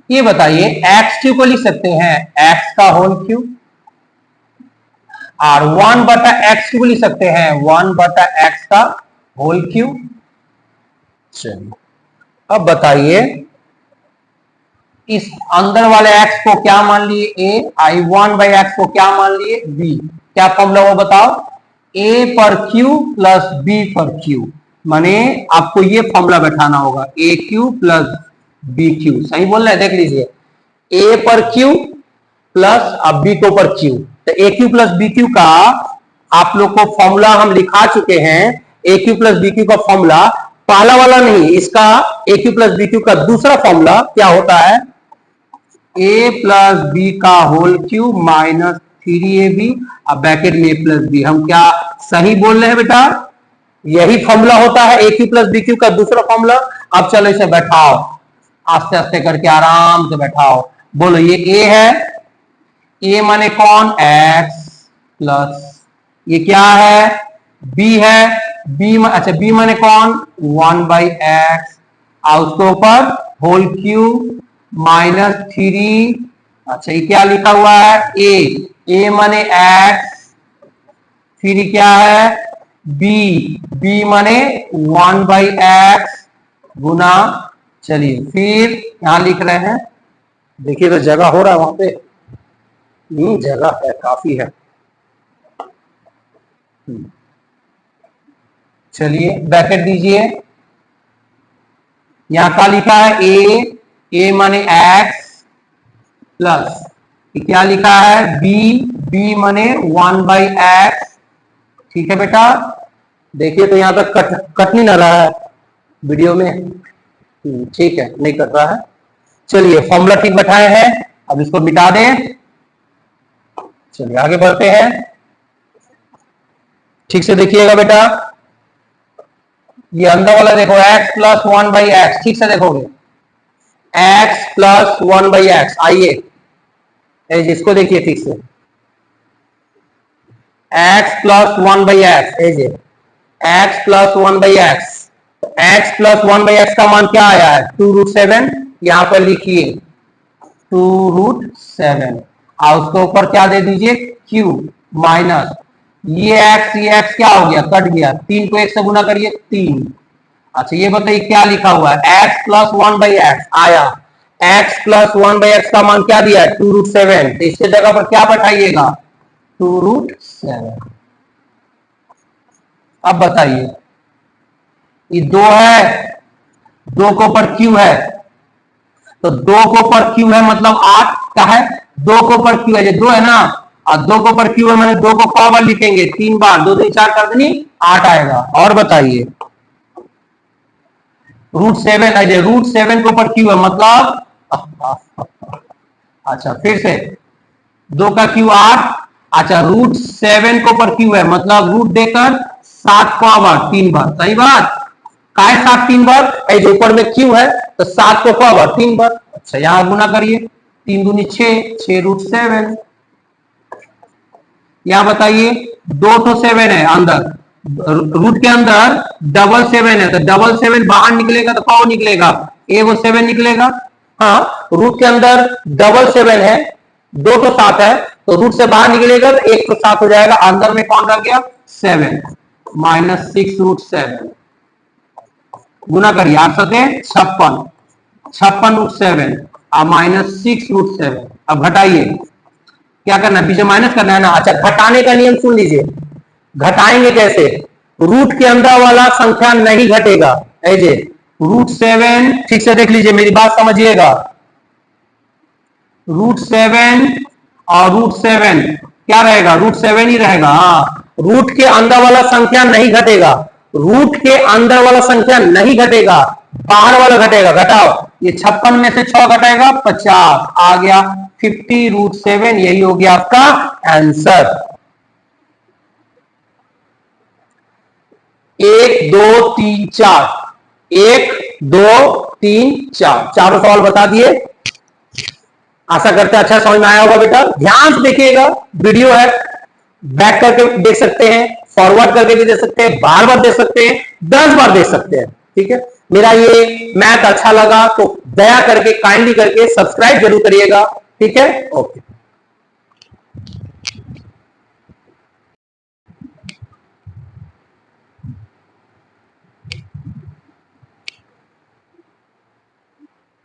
ये बताइए, x³ को लिख सकते हैं x का होल क्यूब, और 1/x³ को लिख सकते हैं 1/x का होल क्यूब। चलिए, अब बताइए, इस अंदर वाले x को क्या मान लिए a, I1/x को क्या मान लिए b। क्या फॉर्मूला वो बताओ, a पर q प्लस b पर q, माने आपको ये फॉर्मूला बैठाना होगा, AQ प्लस BQ। सही बोल रहे हैं, देख लीजिए, a पर q प्लस अब b को पर q, तो AQ प्लस BQ का आप लोग को फॉर्मूला हम लिखा चुके हैं। AQ प्लस BQ का फॉर्मूला पहला वाला नहीं, इसका AQ प्लस BQ का दूसरा फॉर्मूला क्या होता है, a प्लस बी का होल क्यूब माइनस 3ab अब ब्रैकेट में a प्लस बी। हम क्या सही बोल रहे हैं बेटा, यही फॉर्मूला होता है AQ प्लस BQ का दूसरा फॉर्मूला। अब चलो इसे बैठाओ, आस्ते आस्ते करके आराम से बैठाओ। बोलो, ये a है, a माने कौन x प्लस, ये क्या है b है, अच्छा b माने कौन 1/x, और उसके ऊपर होल क्यूब माइनस 3। अच्छा, ये क्या लिखा हुआ है a माने x, फिर क्या है b माने 1/x गुना, चलिए फिर यहां लिख रहे हैं, देखिए तो जगह हो रहा है वहां पे, जगह है, काफी है। चलिए ब्रैकेट दीजिए, यहां क्या लिखा है a माने x प्लस क्या लिखा है b माने 1/x। ठीक है बेटा, देखिए तो यहां तक कट नहीं ना रहा है वीडियो में, ठीक है, नहीं कट रहा है। चलिए, फॉर्मूला ठीक बैठाए हैं, अब इसको मिटा दें। चलिए आगे बढ़ते हैं, ठीक से देखिएगा बेटा, ये अंदर वाला देखो x प्लस 1/x, ठीक से देखोगे x प्लस 1/x। आइए इसको देखिए ठीक से, x plus 1/x, x plus 1/x, x plus 1/x का मान क्या आया है 2√7। यहां पर लिखिए 2√7, और उसके ऊपर क्या दे दीजिए q माइनस ये x क्या हो गया, कट गया, 3 को 1 से गुना करिए 3। अच्छा, ये बताइए क्या लिखा हुआ है x प्लस 1/x आया, x प्लस 1/x का मान क्या दिया है 2√7, तो इसके जगह पर क्या बैठाइएगा 2√7। अब बताइए, ये 2 है, 2 को पर q है, तो 2 को पर q है मतलब 8 का है, दो को पर क्यू है, ये दो है ना, और दो को पर क्यू है, मैंने दो को पावर लिखेंगे 3 बार, 2 2 4 कर देनी 8 आएगा। और बताइए √7 है, √7 के ऊपर क्यू है मतलब अच्छा फिर से 2 का क्यू 8, अच्छा √7 के ऊपर क्यू है मतलब रूट देकर 7 पावर 3 बार, सही बात। का है 7 3 बार, जो ऊपर में क्यू है तो 7 को पावर 3 बार। अच्छा यहां गुना करिए, 3 दूनी 6, 6 √7। यहां बताइए 2 तो 7 है अंदर, रूट के अंदर डबल 7 है, तो डबल 7 बाहर निकलेगा तो कौन निकलेगा, ए वो 7 निकलेगा। हाँ रूट के अंदर डबल 7 है, 2 तो 7 है, तो रूट से बाहर निकलेगा तो 1 तो 7 हो जाएगा, अंदर में कौन रह गया 7, -6 √7। गुना करिए 8 सते 56, 56 √7 और -6 √7। अब घटाइए, क्या करना है, पीछे माइनस करना है ना। अच्छा घटाने का नियम सुन लीजिए, घटाएंगे कैसे, रूट के अंदर वाला संख्या नहीं घटेगा, ऐसे √7, ठीक से देख लीजिए मेरी बात समझिएगा, √7 और √7 क्या रहेगा, √7 ही रहेगा। हाँ रूट के अंदर वाला संख्या नहीं घटेगा, रूट के अंदर वाला संख्या नहीं घटेगा, बाहर वाला घटेगा। घटाओ, ये 56 में से 6 घटाएगा 50, आ गया 50 √7, यही हो गया आपका आंसर। 1 2 3 4, 1 2 3 4, चारों सवाल बता दिए। आशा करते हैं अच्छा समझ में आया होगा बेटा। ध्यान से देखिएगा, वीडियो है, बैक करके देख सकते हैं, फॉरवर्ड करके भी देख सकते हैं, बार बार देख सकते हैं, 10 बार देख सकते हैं। ठीक है, मेरा ये मैथ अच्छा लगा तो दया करके काइंडली करके सब्सक्राइब जरूर करिएगा। ठीक है, ओके।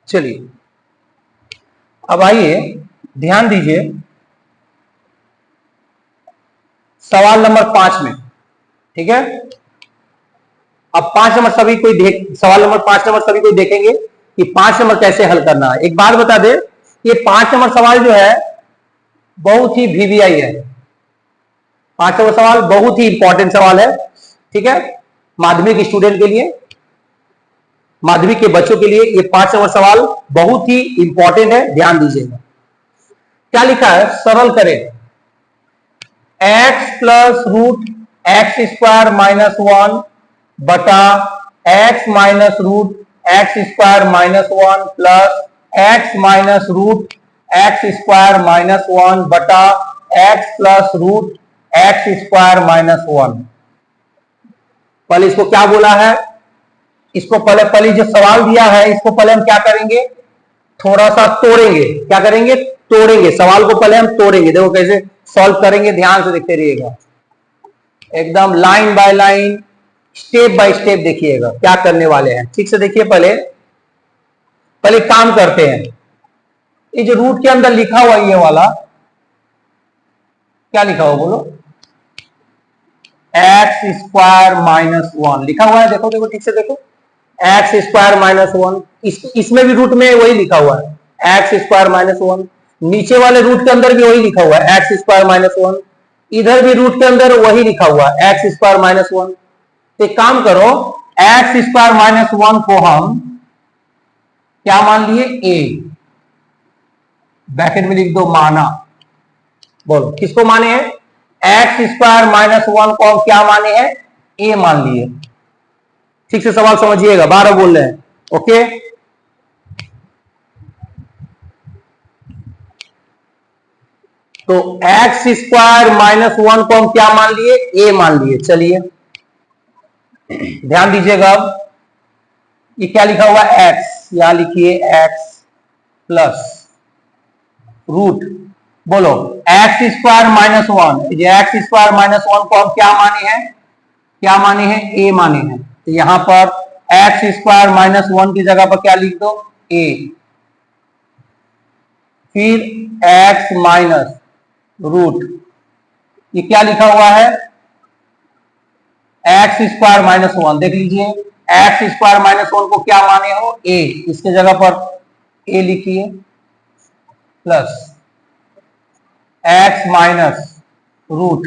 चलिए अब आइए ध्यान दीजिए सवाल नंबर 5 में। ठीक है, अब 5 नंबर सभी कोई देख, सवाल नंबर 5 नंबर सभी कोई देखेंगे कि 5 नंबर कैसे हल करना है। एक बात बता दे, ये 5 नंबर सवाल जो है बहुत ही वीवीआई है। 5 नंबर सवाल बहुत ही इंपॉर्टेंट सवाल है। ठीक है, माध्यमिक स्टूडेंट के लिए, माध्यमिक के बच्चों के लिए ये 5 नंबर सवाल बहुत ही इंपॉर्टेंट है, ध्यान दीजिएगा। क्या लिखा है, सरल करें, x प्लस √x² -1 बटा x minus √x² -1 plus x minus √x² -1 बटा x प्लस √x² -1। पहले इसको क्या बोला है, इसको पहले जो सवाल दिया है इसको पहले हम क्या करेंगे, थोड़ा सा तोड़ेंगे। क्या करेंगे, तोड़ेंगे सवाल को, पहले हम तोड़ेंगे। देखो कैसे सॉल्व करेंगे, ध्यान से देखते रहिएगा, एकदम line by line step by step देखिएगा क्या करने वाले हैं। ठीक से देखिए, पहले पहले काम करते हैं। ये जो रूट के अंदर लिखा हुआ ये वाला क्या लिखा हुआ बोलो, x² -1 लिखा हुआ है। देखो देखो ठीक से देखो, x² -1, इसमें भी रूट में वही लिखा हुआ है x² -1, नीचे वाले रूट के अंदर भी वही लिखा हुआ है x² -1, इधर भी रूट के अंदर वही लिखा हुआ है x² -1। तो एक काम करो, x² -1 को हम क्या मान लिए, a, ब्रैकेट में लिख दो माना। बोलो किसको माने हैं, x² -1 को हम क्या माने हैं, a मान लिए। ठीक से सवाल समझिएगा, 12 बोल रहे हैं, ओके। तो x² -1 को हम क्या मान लिए, a मान लिए। चलिए ध्यान दीजिएगा, अब ये क्या लिखा हुआ है, x, यहां लिखिए x प्लस रूट, बोलो x² -1, ये x² -1 को हम क्या माने हैं, क्या माने हैं, a माने हैं। तो यहां पर x² -1 की जगह पर क्या लिख दो, a, फिर x माइनस रूट, ये क्या लिखा हुआ है, x² -1, देख लीजिए x² -1 को क्या माने हो, a, इसके जगह पर a लिखिए प्लस एक्स माइनस रूट,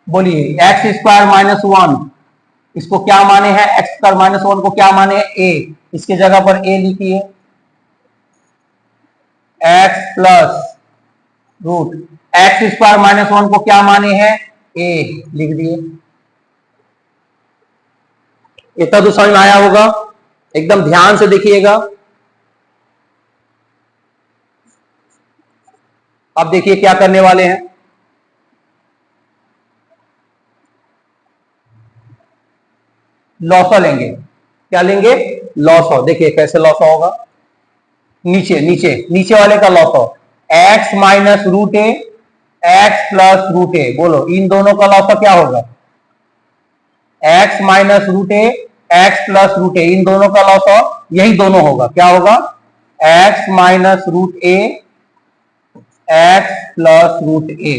बोलिए एक्स स्क्वायर माइनस 1, इसको क्या माने हैं, एक्स स्क्वायर माइनस 1 को क्या माने हैं, ए, इसके जगह पर ए लिखिए, x plus root x square minus 1 को क्या माने हैं, ए, लिख दिए। इतना तो समझ में आया होगा, एकदम ध्यान से देखिएगा। अब देखिए क्या करने वाले हैं, लॉसो लेंगे, क्या लेंगे, लॉसो। देखिए कैसे लॉसो होगा, नीचे नीचे नीचे वाले का लॉसो, एक्स माइनस रूट ए, एक्स प्लस रूट ए, बोलो इन दोनों का लॉसो क्या होगा, एक्स माइनस रूट ए, एक्स प्लस रूट ए, इन दोनों का लॉसो यही दोनों होगा, क्या होगा, एक्स माइनस रूट ए, एक्स प्लस रूट ए,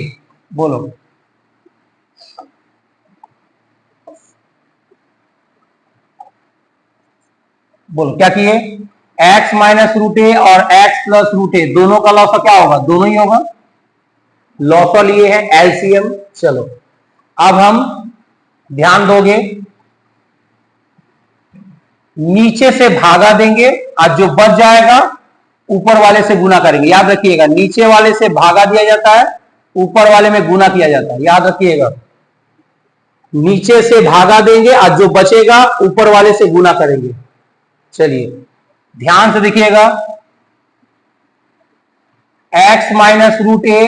बोलो बोलो क्या किए, एक्स माइनस रूट ए और एक्स प्लस रूट ए दोनों का लॉसो क्या होगा, दोनों ही होगा, लॉसो लिए हैं एलसीएम। चलो अब हम ध्यान दोगे, नीचे से भागा देंगे और जो बच जाएगा ऊपर वाले से गुना करेंगे, याद रखिएगा, नीचे वाले से भागा दिया जाता है, ऊपर वाले में गुना किया जाता है, याद रखिएगा, नीचे से भागा देंगे और जो बचेगा ऊपर वाले से गुना करेंगे। चलिए ध्यान से देखिएगा, एक्स माइनस रूट ए,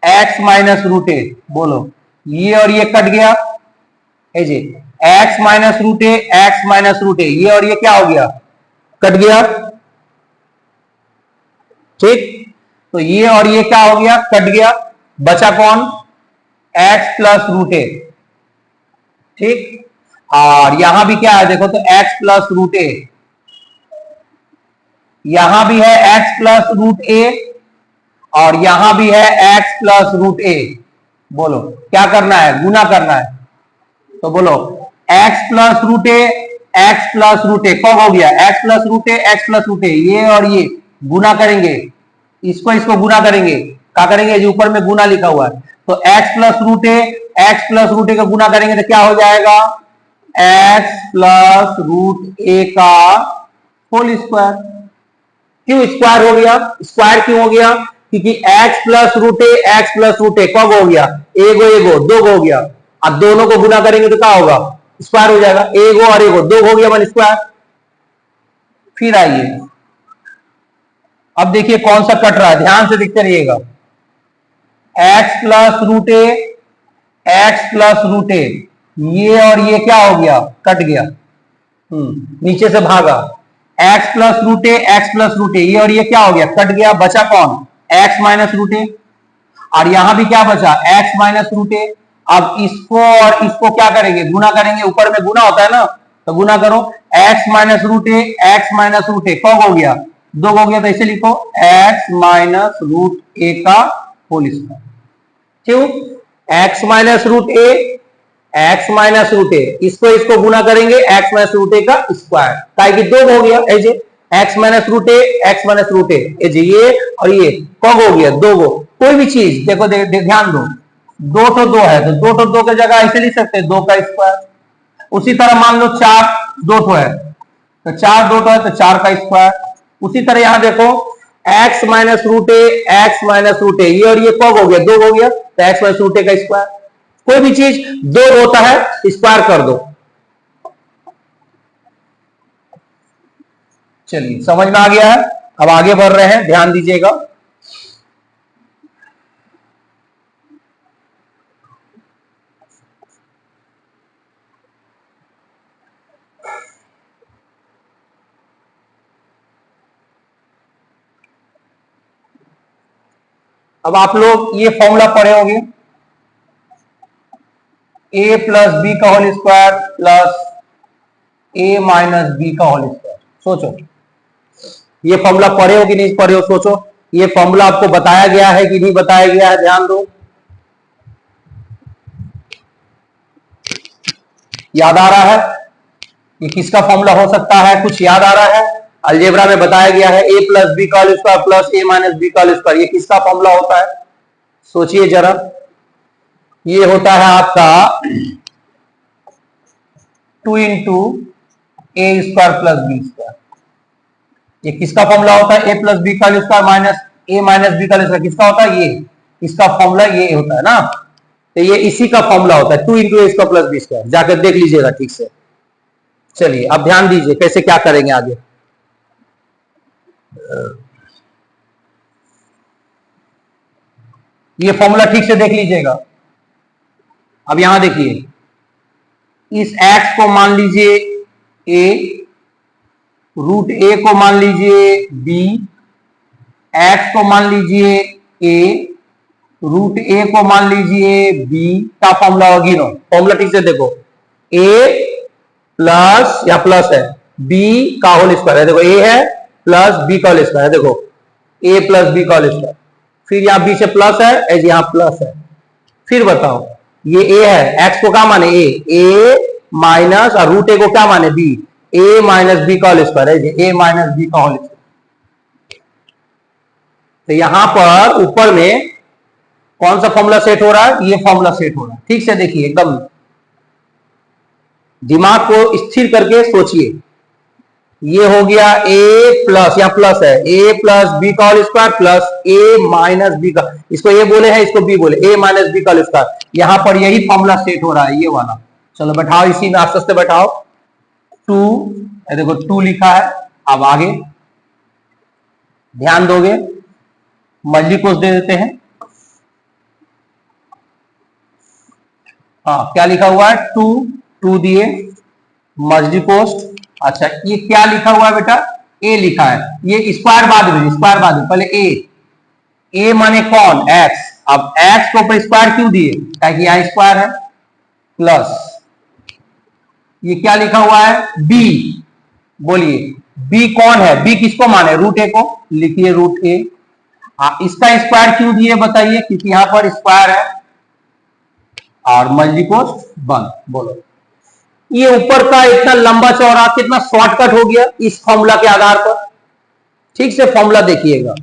एक्स माइनस रूट ए, बोलो ये और ये कट गया, ए जी, एक्स माइनस रूट ए, एक्स माइनस रूट ए, ये और ये क्या हो गया, कट गया, ठीक, तो ये और ये क्या हो गया, कट गया, बचा कौन, एक्स प्लस रूट ए, ठीक, और यहां भी क्या है देखो तो एक्स प्लस रूट ए, यहां भी है एक्स प्लस रूट ए और यहां भी है एक्स प्लस रूट ए, बोलो क्या करना है, गुना करना है, तो बोलो एक्स प्लस रूट ए, एक्स प्लस रूट ए कब हो गया, एक्स प्लस रूट ए, एक्स प्लस रूट ए, ये और ये गुना करेंगे, इसको इसको गुना करेंगे, क्या करेंगे, जो ऊपर में गुना लिखा हुआ है, तो एक्स प्लस रूट ए, एक्स प्लस रूट ए का गुना करेंगे तो क्या हो जाएगा, एक्स प्लस रूट ए का होल स्क्वायर। क्यों स्क्वायर हो गया, स्क्वायर क्यों हो गया, क्योंकि x प्लस रूट ए, एक्स प्लस रूट ए कब हो गया, एगो एगो दो हो गया, अब दोनों को गुना करेंगे तो क्या होगा, स्क्वायर हो जाएगा, एगो और एगो दो हो गया मन स्क्वायर। फिर आइए अब देखिए कौन सा कट रहा है, ध्यान से देखते रहिएगा, x प्लस रूट ए, एक्स प्लस रूट ए, ये और ये क्या हो गया, कट गया, नीचे से भागा, x प्लस रूट ए, एक्स प्लस रूट ए, ये और ये क्या हो गया, कट गया, बचा कौन, x माइनस रूट ए, और यहां भी क्या बचा, x माइनस रूट ए। अब इसको और इसको क्या करेंगे, गुना करेंगे, ऊपर में गुना होता है ना, तो गुना करो, x माइनस रूट ए, एक्स माइनस रूट ए कब हो गया, दो हो गया, तो इसे लिखो x माइनस रूट ए का होल स्क्वायर। क्यों, x माइनस रूट ए, एक्स माइनस रूट ए, इसको इसको गुना करेंगे, एक्स माइनस रूट ए का स्क्वायर, ताकि कि दो हो गया, ऐसे एक्स माइनस रूट ए, एक्स माइनस रूट ए, ये और ये कब हो गया, दो गो, कोई भी चीज देखो ध्यान दो, दो तो दो है, तो दो तो दो की जगह ऐसे लिख सकते हैं, दो का स्क्वायर। उसी तरह मान लो चार दो तो है, तो चार दो तो है, तो चार का स्क्वायर। उसी तरह यहां देखो एक्स माइनस रूट ए, एक्स माइनस रूट ए, ये और ये कब हो गया, दो हो गया, तो एक्स माइनस रूट ए का स्क्वायर। कोई भी चीज दो होता है स्क्वायर कर दो। चलिए समझ में आ गया है, अब आगे बढ़ रहे हैं, ध्यान दीजिएगा, अब आप लोग ये फॉर्मूला पढ़े होंगे, a प्लस बी का whole square plus a minus B का होल स्क्वायर। सोचो ये फॉर्मूला पढ़े हो कि नहीं पढ़े हो, सोचो ये फॉर्मूला आपको बताया गया है कि नहीं बताया गया है, ध्यान दो, याद आ रहा है, ये किसका फॉर्मूला हो सकता है, कुछ याद आ रहा है, अलजेब्रा में बताया गया है a प्लस बी का whole square plus a minus B का होल स्क्वायर, ये किसका फॉर्मूला होता है? सोचिए जरा, ये होता है आपका 2 इंटू ए स्क्वायर प्लस बी स्क्वायर। ये किसका फॉर्मूला होता है? ए प्लस बी का होल स्क्वायर माइनस ए माइनस बी का होल स्क्वायर, किसका होता है? ये इसका फॉर्मूला ये होता है ना, तो ये इसी का फॉर्मूला होता है 2 इंटू ए स्क्वायर प्लस बी स्क्वायर। जाकर देख लीजिएगा ठीक से। चलिए अब ध्यान दीजिए कैसे क्या करेंगे आगे। ये फॉर्मूला ठीक से देख लीजिएगा। अब यहां देखिए, इस x को मान लीजिए a, रूट a को मान लीजिए b, x को मान लीजिए a, रूट a को मान लीजिए b का फॉर्मूला होगी नो। फॉर्मूला ठीक से देखो, a प्लस या प्लस है b का होल स्क्वायर है, देखो a है प्लस b का होल स्क्वायर है, देखो a प्लस b का होल स्क्वायर, फिर यहां b से प्लस है, एज यहां प्लस है। फिर बताओ, ये a है, x को क्या माने? a माइनस और रूट a को क्या माने? b, a माइनस b का होल स्क्वायर है, a माइनस b का होल स्क्वायर। तो यहां पर ऊपर में कौन सा फॉर्मूला सेट हो रहा है? ये फॉर्मूला सेट हो रहा है। ठीक से देखिए, एकदम दिमाग को स्थिर करके सोचिए। ये हो गया a प्लस, या प्लस है a प्लस बी का whole square plus a minus B का, इसको a बोले हैं, इसको b बोले, a माइनस बी का होल स्क्वायर। यहां पर यही फॉर्मूला सेट हो रहा है, ये वाला। चलो बैठाओ, इसी में आस्ते आस्ते बैठाओ। 2, देखो 2 लिखा है। अब आगे ध्यान दोगे, मल्टी कोस दे देते हैं। हाँ, क्या लिखा हुआ है? 2 दिए मल्टी पोस्ट। अच्छा, ये क्या लिखा हुआ है बेटा? a लिखा है, ये स्क्वायर बाद में, स्क्वायर बाद में, पहले a माने कौन? x। अब x को ऊपर स्क्वायर क्यों दिए? ताकि यहाँ स्क्वायर है, प्लस ये क्या लिखा हुआ है? b। बोलिए b कौन है? b किसको माने? रूट a को, लिखिए रूट a। इसका स्क्वायर क्यों दिए बताइए? क्योंकि यहां पर स्क्वायर है और मल्टी पोस्ट बंद। बोलो, ये ऊपर का इतना लंबा चौड़ा कितना शॉर्टकट हो गया इस फॉर्मूला के आधार पर। ठीक से फॉर्मूला देखिएगा।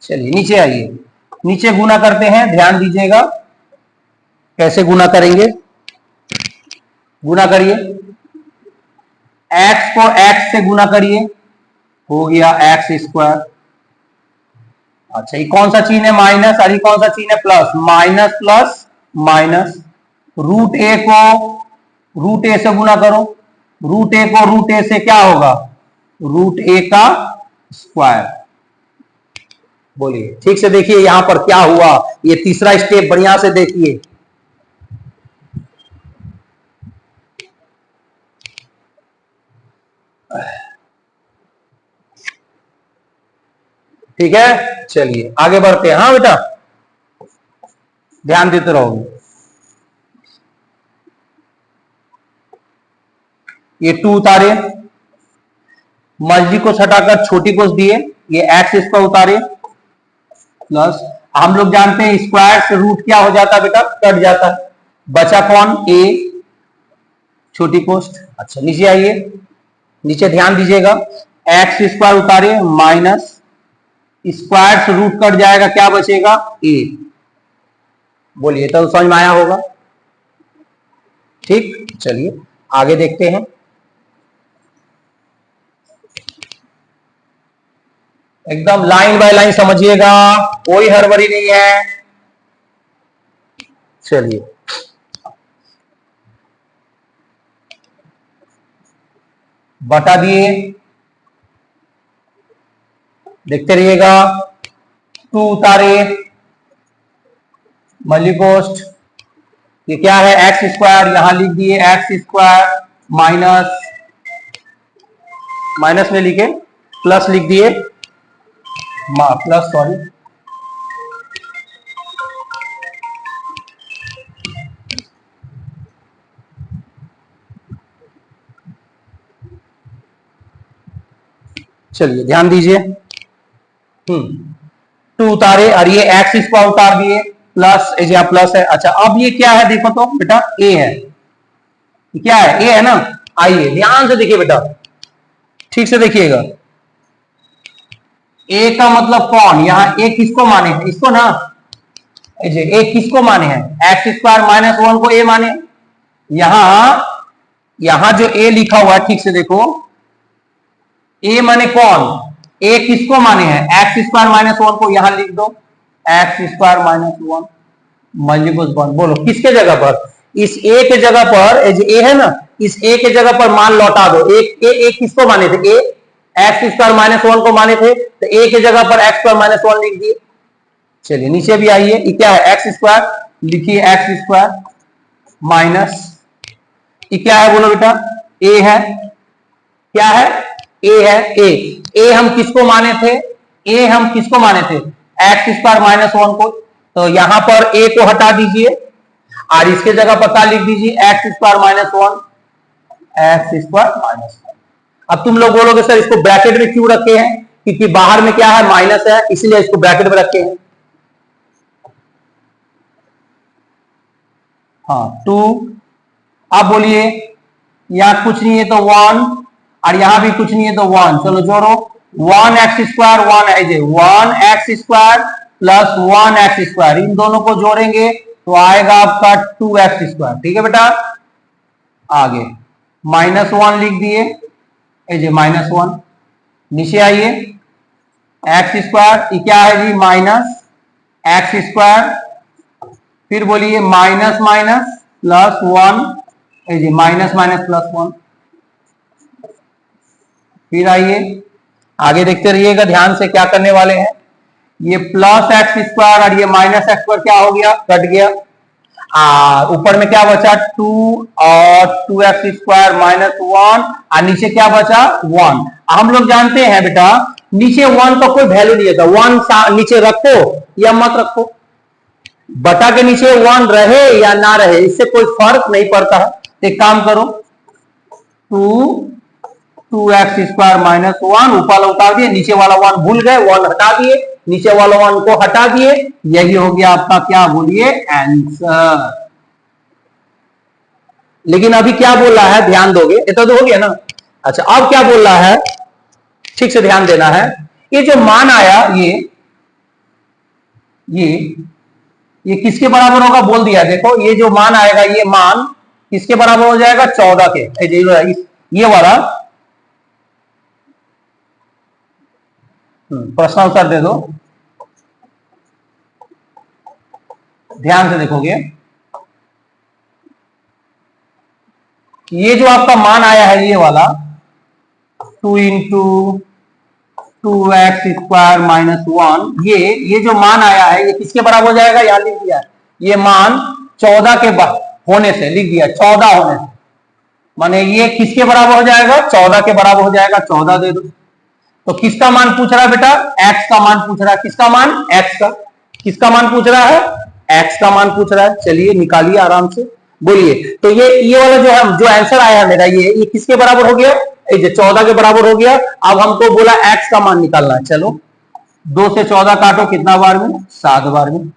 चलिए नीचे आइए, नीचे गुना करते हैं, ध्यान दीजिएगा कैसे गुना करेंगे। गुना करिए, x को x से गुना करिए, हो गया x स्क्वायर। अच्छा, ये कौन सा चिन्ह है? माइनस, और ये कौन सा चिन्ह है? Plus. Minus plus minus, root a को रूट a से गुना करो, रूट a को रूट a से क्या होगा? रूट a का स्क्वायर। बोलिए ठीक से देखिए यहां पर क्या हुआ, ये तीसरा स्टेप बढ़िया से देखिए। ठीक है, चलिए आगे बढ़ते हैं। हाँ बेटा, ध्यान देते रहोगे। ये 2 उतारे, मल्टी को हटाकर छोटी कोस दिए, ये x इसका उतारे, प्लस हम लोग जानते हैं स्क्वायर से रूट क्या हो जाता है बेटा? कट जाता है। बचा कौन? a, छोटी कोस्ट। अच्छा नीचे आइए, नीचे ध्यान दीजिएगा, x स्क्वायर उतारे माइनस स्क्वायर से रूट कट जाएगा, क्या बचेगा? a। बोलिए तो समझ में आया होगा। ठीक, चलिए आगे देखते हैं। एकदम लाइन बाय लाइन समझिएगा, कोई हड़बड़ी नहीं है। चलिए बता दिए, देखते रहिएगा। 2 उतारे, मल्टी पोस्ट, ये क्या है? एक्स स्क्वायर, यहां लिख दिए एक्स स्क्वायर माइनस, माइनस में लिखे प्लस लिख दिए, प्लस सॉरी, चलिए ध्यान दीजिए। 2 उतारे और ये एक्स स्क्वायर उतार दिए, प्लस या प्लस है। अच्छा अब ये क्या है? देखो तो बेटा, ए है। क्या है? ए है ना। आइए ध्यान से देखिए बेटा, ठीक से देखिएगा। ए का मतलब कौन, यहाँ ए किसको माने हैं, इसको ना, ए किसको माने हैं, एक्स स्क्वायर माइनस 1 को ए माने। यहां जो ए लिखा हुआ है ठीक से देखो, ए माने कौन, ए किसको माने हैं, एक्स स्क्वायर माइनस 1 को, यहां लिख दो एक्स स्क्वायर माइनस 1 मल्टीपल 1। बोलो किसके जगह पर, इस ए के जगह पर, ए है ना, इस ए के जगह पर मान लौटा दो। ए किसको माने थे, ए एक्स स्क्वायर माइनस 1 को माने थे, तो ए के जगह पर एक्स स्क्वायर माइनस 1 लिख दिए। चलिए नीचे भी आइए, ये क्या है, एक्स स्क्वायर, लिखिए एक्स स्क्वायर माइनस, ये क्या है बोलो बेटा, ए है, क्या है, ए है, ए हम किसको माने थे, ए हम किसको माने थे, एक्स स्क्वायर माइनस 1 को, तो यहां पर ए को हटा दीजिए और इसके जगह पर क्या लिख दीजिए, x square minus 1, X square minus 1। अब तुम लोग बोलोगे सर इसको ब्रैकेट में क्यों रखे हैं, क्योंकि बाहर में क्या है, माइनस है, इसलिए इसको ब्रैकेट में रखे हैं। हाँ 2, अब बोलिए यहां कुछ नहीं है तो 1 और यहां भी कुछ नहीं है तो 1, चलो जोड़ो 1 X square 1 X square plus 1 X square, इन दोनों को जोड़ेंगे तो आएगा आपका 2 एक्स स्क्वायर। ठीक है बेटा, आगे माइनस 1 लिख दिए, माइनस 1, नीचे आइए एक्स स्क्वायर, ये क्या है जी, माइनस एक्स स्क्वायर, फिर बोलिए minus minus plus 1, minus minus plus 1, फिर आइए आगे देखते रहिएगा ध्यान से क्या करने वाले हैं। ये प्लस एक्स स्क्वायर और ये माइनस एक्स स्क्वायर क्या हो गया, कट गया, ऊपर में क्या बचा 2 और 2 एक्स स्क्वायर माइनस 1 और नीचे क्या बचा 1। हम लोग जानते हैं बेटा नीचे 1 का कोई वैल्यू नहीं है, 1 नीचे रखो या मत रखो, बटा के नीचे 1 रहे या ना रहे इससे कोई फर्क नहीं पड़ता है। एक काम करो 2 एक्स स्क्वायर माइनस 1 ऊपर उतार दिए, नीचे वाला 1 भूल गए, 1 हटा दिए, नीचे वाला 1 को हटा दिए, यही हो गया आपका क्या बोलिए आंसर। लेकिन अभी क्या बोल रहा है ध्यान दोगे, इतना तो हो गया ना। अच्छा अब क्या बोल रहा है, ठीक से ध्यान देना है, ये जो मान आया ये किसके बराबर होगा बोल दिया, देखो ये जो मान आएगा ये मान किसके बराबर हो जाएगा 14 के, ये वाला प्रश्न उत्तर दे दो, ध्यान से देखोगे ये जो आपका मान आया है ये वाला 2 इंटू 2 एक्स स्क्वायर माइनस 1, ये जो मान आया है ये किसके बराबर हो जाएगा, यहां लिख दिया, ये मान 14 के होने से लिख दिया, 14 होने से, माने ये किसके बराबर हो जाएगा 14 के बराबर हो जाएगा, 14 दे दो। तो किसका मान पूछ रहा है बेटा, एक्स का मान पूछ रहा है, किसका मान, एक्स का, किसका मान पूछ रहा है, एक्स का मान पूछ रहा है। चलिए निकालिए आराम से, बोलिए तो ये वाला जो आंसर आया है मेरा ये किसके बराबर हो गया, ये 14 के बराबर हो गया। अब हमको बोला एक्स का मान निकालना है, चलो 2 से 14 काटो कितना बार में, 7 बार में,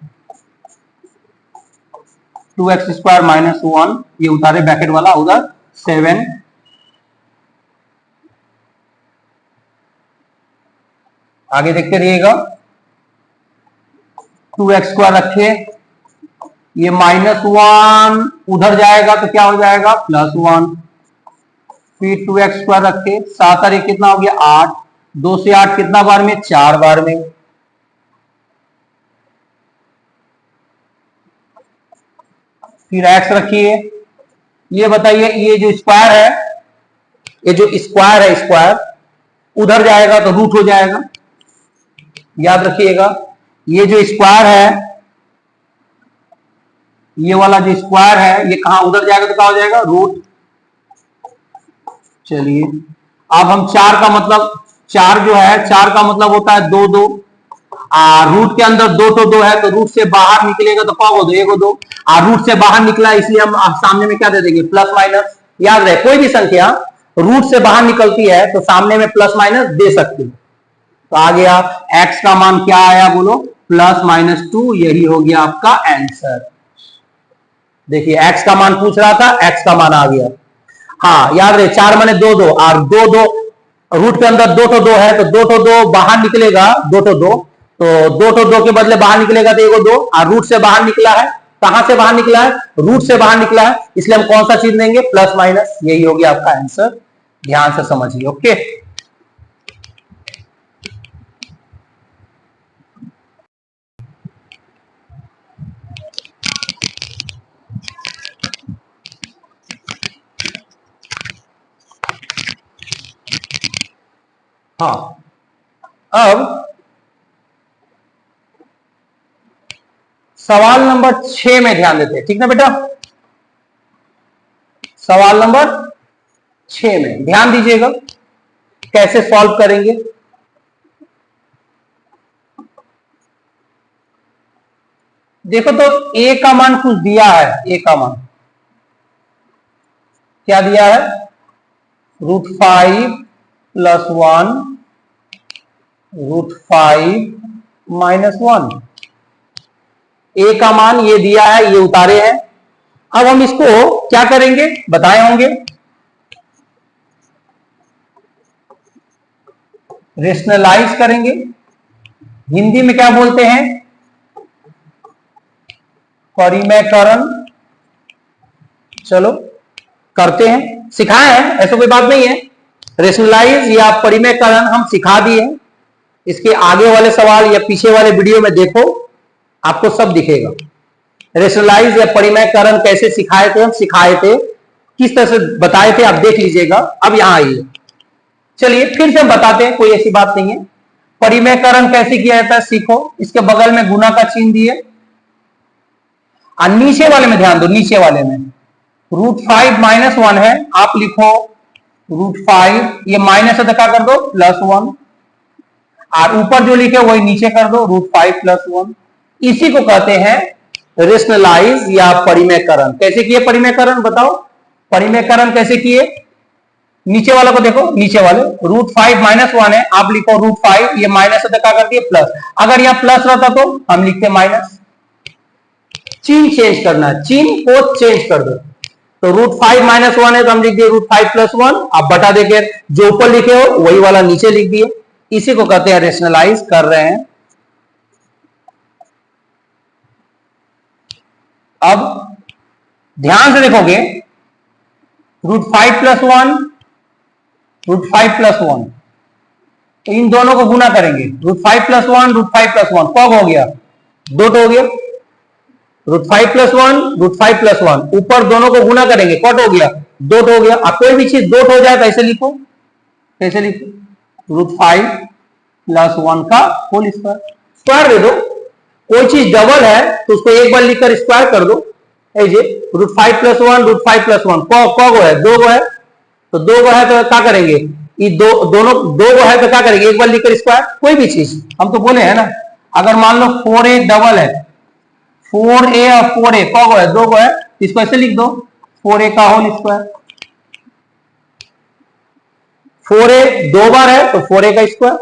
2 एक्स स्क्वायर माइनस 1 ये उतारे ब्रैकेट वाला, उधर 7, आगे देखते रहिएगा 2 एक्स स्क्वायर रखे, ये माइनस 1 उधर जाएगा तो क्या हो जाएगा प्लस 1, फिर 2 एक्स स्क्वायर रखे, 7 और 1 कितना हो गया 8, 2 से 8 कितना बार में, 4 बार में, फिर एक्स रखिए, ये बताइए ये जो स्क्वायर है, ये जो स्क्वायर है स्क्वायर उधर जाएगा तो रूट हो जाएगा, याद रखिएगा ये जो स्क्वायर है, ये वाला जो स्क्वायर है ये कहां उधर जाएगा तो क्या हो जाएगा रूट। चलिए अब हम 4 का मतलब, 4 जो है 4 का मतलब होता है 2 2, रूट के अंदर 2 तो 2 है तो रूट से बाहर निकलेगा तो क्या होगा 1 2, रूट से बाहर निकला इसलिए हम सामने में क्या दे देंगे प्लस माइनस। याद रहे कोई भी संख्या रूट से बाहर निकलती है तो सामने में प्लस माइनस दे सकते हो। तो आ गया x का मान क्या आया बोलो प्लस माइनस 2, यही हो गया आपका आंसर। देखिए x का मान पूछ रहा था, x का मान आ गया। हाँ याद रहे 4 माने 2 2 और 2 2 रूट के अंदर दो तो दो है, तो दो तो दो बाहर निकलेगा, दो तो दो, तो दो तो दो के बदले बाहर निकलेगा तो एगो दो, और रूट से बाहर निकला है, कहां से बाहर निकला है, रूट से बाहर निकला है, इसलिए हम कौन सा चीज देंगे, प्लस माइनस, यही हो गया आपका आंसर। ध्यान से समझिए। ओके, हाँ, अब सवाल नंबर 6 में ध्यान देते हैं, ठीक ना बेटा। सवाल नंबर 6 में ध्यान दीजिएगा, कैसे सॉल्व करेंगे। देखो तो a का मान कुछ दिया है, a का मान क्या दिया है, √5 + 1 √5 - 1। a का मान ये दिया है, ये उतारे हैं। अब हम इसको क्या करेंगे, बताए होंगे, रेशनलाइज करेंगे। हिंदी में क्या बोलते हैं, परिमेयकरण। चलो करते हैं, सिखाए हैं, ऐसा कोई बात नहीं है। रेशनलाइज या परिमेयकरण हम सिखा दिए। इसके आगे वाले सवाल या पीछे वाले वीडियो में देखो, आपको सब दिखेगा। रेशनलाइज या परिमेयकरण कैसे सिखाए थे, हम सिखाए थे, किस तरह से बताए थे, आप देख लीजिएगा। अब यहां आइए, चलिए फिर से हम बताते हैं, कोई ऐसी बात नहीं है। परिमेयकरण कैसे किया जाता है सीखो। इसके बगल में गुना का चिन्ह दिए, और नीचे वाले में ध्यान दो, नीचे वाले में √5 - 1 है, आप लिखो √5, ये माइनस है तो क्या कर दो, +1, और ऊपर जो लिखे वही नीचे कर दो, √5 + 1। इसी को कहते हैं रेशनलाइज या परिमेयकरण। कैसे किए परिमेयकरण, बताओ परिमेयकरण कैसे किए। नीचे वाला को देखो, नीचे वाले √5 - 1 है, आप लिखो √5, ये माइनस है तो क्या कर दिए, प्लस। अगर यहां प्लस रहता तो हम लिखते माइनस। चिन्ह चेंज करना है, चिन्ह को चेंज कर दो। तो √5 - 1 है तो हम लिख दिए √5 + 1, आप बटा देके जो ऊपर लिखे हो वही वाला नीचे लिख दिए। इसी को कहते हैं रेशनलाइज कर रहे हैं। अब ध्यान से देखोगे, √5 + 1 √5 + 1, तो इन दोनों को गुना करेंगे, √5 + 1 √5 + 1 कब हो गया, दो हो गया। √5 + 1 √5 + 1, ऊपर दोनों को गुना करेंगे, कट हो गया, दो हो गया। अब कोई भी चीज दो हो जाए तो ऐसे लिखो, कैसे लिखो, √5 + 1 का होल स्क्वायर, स्क्वायर दे दो। कोई चीज डबल है तो उसको एक बार लिखकर स्क्वायर कर दो। √5 + 1 √5 + 1 कब है, दो है, तो दो है तो क्या करेंगे, ये दोनों दो है तो क्या करेंगे, एक बार लिखकर स्क्वायर। कोई भी चीज हम तो बोले है ना, अगर मान लो 4a डबल है, 4a और 4a कब है, दो है, इसको ऐसे लिख दो 4a का होल स्क्वायर। 4a दो बार है तो 4a का स्क्वायर।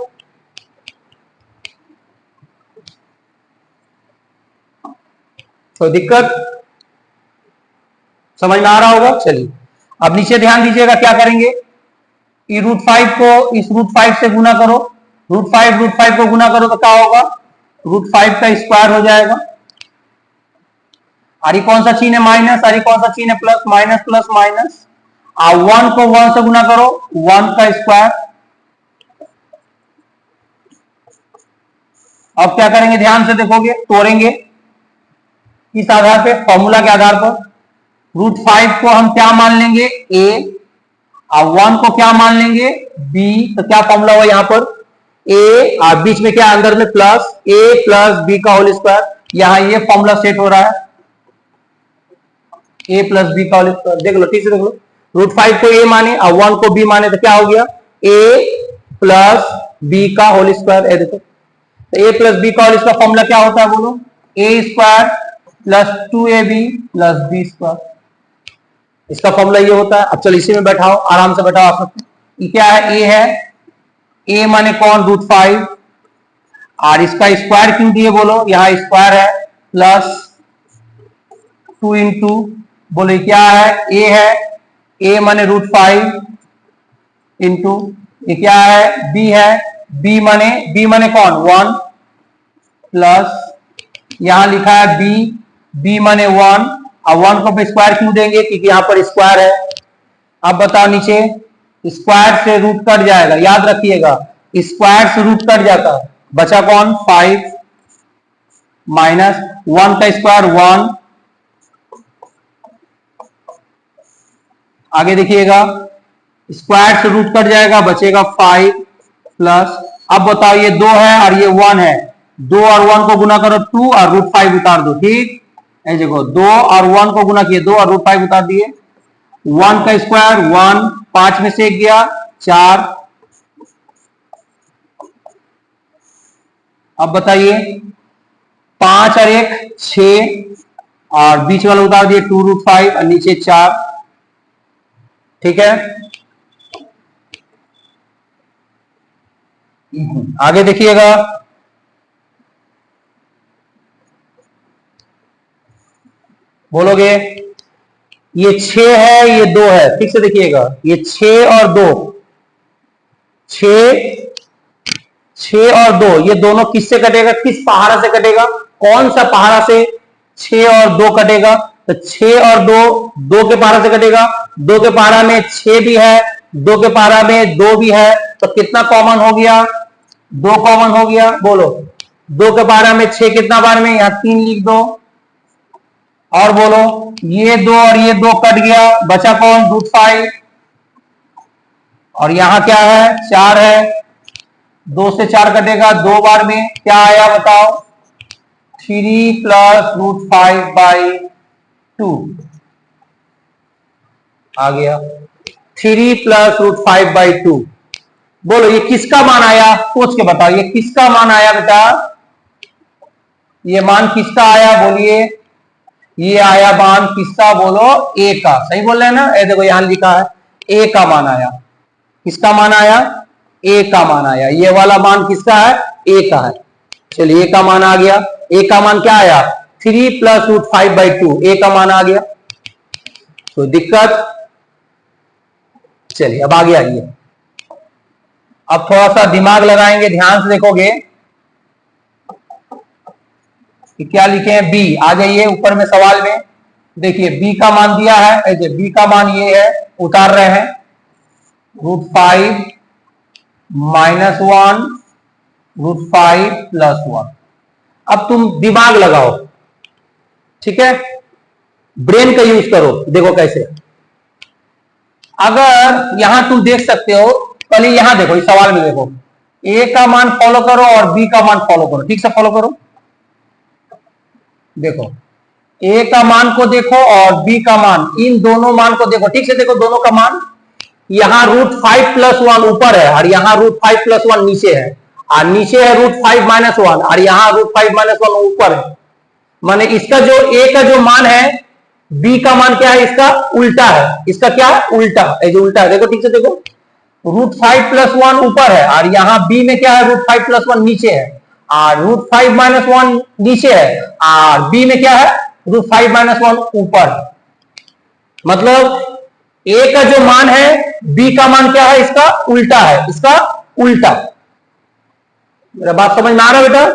तो दिक्कत समझ में आ रहा होगा। चलिए अब नीचे ध्यान दीजिएगा, क्या करेंगे, ये √5 को इस √5 से गुना करो, √5 को गुना करो तो क्या होगा, √5 का स्क्वायर हो जाएगा। और ये कौन सा चिन्ह है, माइनस, और ये कौन सा चिन्ह है, प्लस, माइनस प्लस माइनस। और 1 को 1 से गुना करो, 1 का स्क्वायर। अब क्या करेंगे, ध्यान से देखोगे, तोड़ेंगे इस आधार पे, फॉर्मूला के आधार पर। √5 को हम क्या मान लेंगे, a, और 1 को क्या मान लेंगे, b। तो क्या फॉर्मूला हुआ यहां पर, a और बीच में क्या, अंदर में प्लस, a + b का होल स्क्वायर। यहां ये फॉर्मूला सेट हो रहा है, a + b का होल स्क्वायर। देख लो, ठीक से देख लो, √5 को a माने और 1 को b माने तो क्या हो गया, a + b का होल स्क्वायर। ये देखो, तो a + b का होल स्क्वायर फॉर्मूला क्या होता है, बोलो, a² + 2ab + b²। इसका फॉर्मूला ये होता है। अब चलो इसी में बैठाओ, आराम से बैठाओ आप सकते। ये क्या है, a है, a माने कौन, √5, और इसका स्क्वायर क्यों दिए, बोलो, यहां स्क्वायर है, +2 इंटू, बोले क्या है, a है, a माने √5 इंटू ये क्या है, बी है, बी माने कौन, 1 प्लस यहां लिखा है बी, बी माने 1। अब 1 को स्क्वायर क्यों देंगे, क्योंकि यहां पर स्क्वायर है। अब बताओ नीचे, स्क्वायर से रूट कट जाएगा, याद रखिएगा स्क्वायर से रूट कट जाता है, बचा कौन 5 माइनस 1 का स्क्वायर 1। आगे देखिएगा स्क्वायर से रूट कट जाएगा, बचेगा 5 प्लस, अब बताओ ये 2 है और ये 1 है, 2 और 1 को गुना करो 2 और रूट 5 उतार दो, ठीक है। देखो 2 और 1 को गुना किए 2 और रूट 5 उतार दिए, 1 का स्क्वायर 1, 5 में से 1 गया 4। अब बताइए 5 और 1 6 और बीच वाला उतार दिए 2 रूट 5 और नीचे 4, ठीक है। आगे देखिएगा बोलोगे ये 6 है ये 2 है, ठीक से देखिएगा ये 6 और 2, 6 और 2 ये दोनों किससे कटेगा, किस पहाड़ा से कटेगा, कौन सा पहाड़ा से 6 और 2 कटेगा, तो 6 और 2 2 के पहाड़ा से कटेगा, 2 के पहाड़ा में 6 भी है, 2 के पहाड़ा में 2 भी है, तो कितना कॉमन हो गया, 2 कॉमन हो गया। बोलो 2 के पहाड़ा में 6 कितना बार में, यहां 3 लिख दो, और बोलो ये 2 और ये 2 कट गया, बचा कौन रूट 5, और यहां क्या है 4 है, 2 से 4 कटेगा 2 बार में, क्या आया बताओ 3 प्लस रूट 5/2 आ गया, 3 प्लस रूट 5/2। बोलो ये किसका मान आया, सोच के बताओ ये किसका मान आया बेटा, ये मान किसका आया, बोलिए ये आया मान किसका, बोलो ए का, सही बोल रहे हैं ना, ए देखो यहां लिखा है ए का मान आया, किसका मान आया, ए का मान आया, ये वाला मान किसका है, ए का है। चलिए ए का मान आ गया, ए का मान क्या आया 3 प्लस रूट 5/2, ए का मान आ गया, तो दिक्कत। चलिए अब आगे आइए, अब थोड़ा सा दिमाग लगाएंगे, ध्यान से देखोगे कि क्या लिखे हैं, बी। आ जाइए ऊपर में सवाल में, देखिए बी का मान दिया है, ऐसे बी का मान ये है, उतार रहे हैं रूट 5 माइनस 1 रूट 5 प्लस 1। अब तुम दिमाग लगाओ, ठीक है, ब्रेन का यूज करो, देखो कैसे। अगर यहां तुम देख सकते हो, पहले यहां देखो इस सवाल में देखो, ए का मान फॉलो करो और बी का मान फॉलो करो, ठीक से फॉलो करो। देखो ए का मान को देखो और बी का मान, इन दोनों मान को देखो, ठीक से देखो दोनों का मान, यहां रूट 5 प्लस 1 ऊपर है और यहां रूट 5 प्लस 1 नीचे है, और नीचे है रूट 5 माइनस 1 और यहां रूट 5 माइनस 1 ऊपर है। माने इसका जो ए का जो मान है, बी का मान क्या है, इसका उल्टा है, इसका क्या है उल्टा, जो उल्टा है देखो, ठीक से देखो रूट 5 प्लस 1 ऊपर है और यहां बी में क्या है रूट 5 प्लस 1 नीचे है, और रूट 5 माइनस 1 नीचे है और बी में क्या है रूट 5 माइनस 1 ऊपर है। मतलब ए का जो मान है बी का मान क्या है, इसका उल्टा है, इसका उल्टा। मेरा बात समझ में आ रहा है बेटा,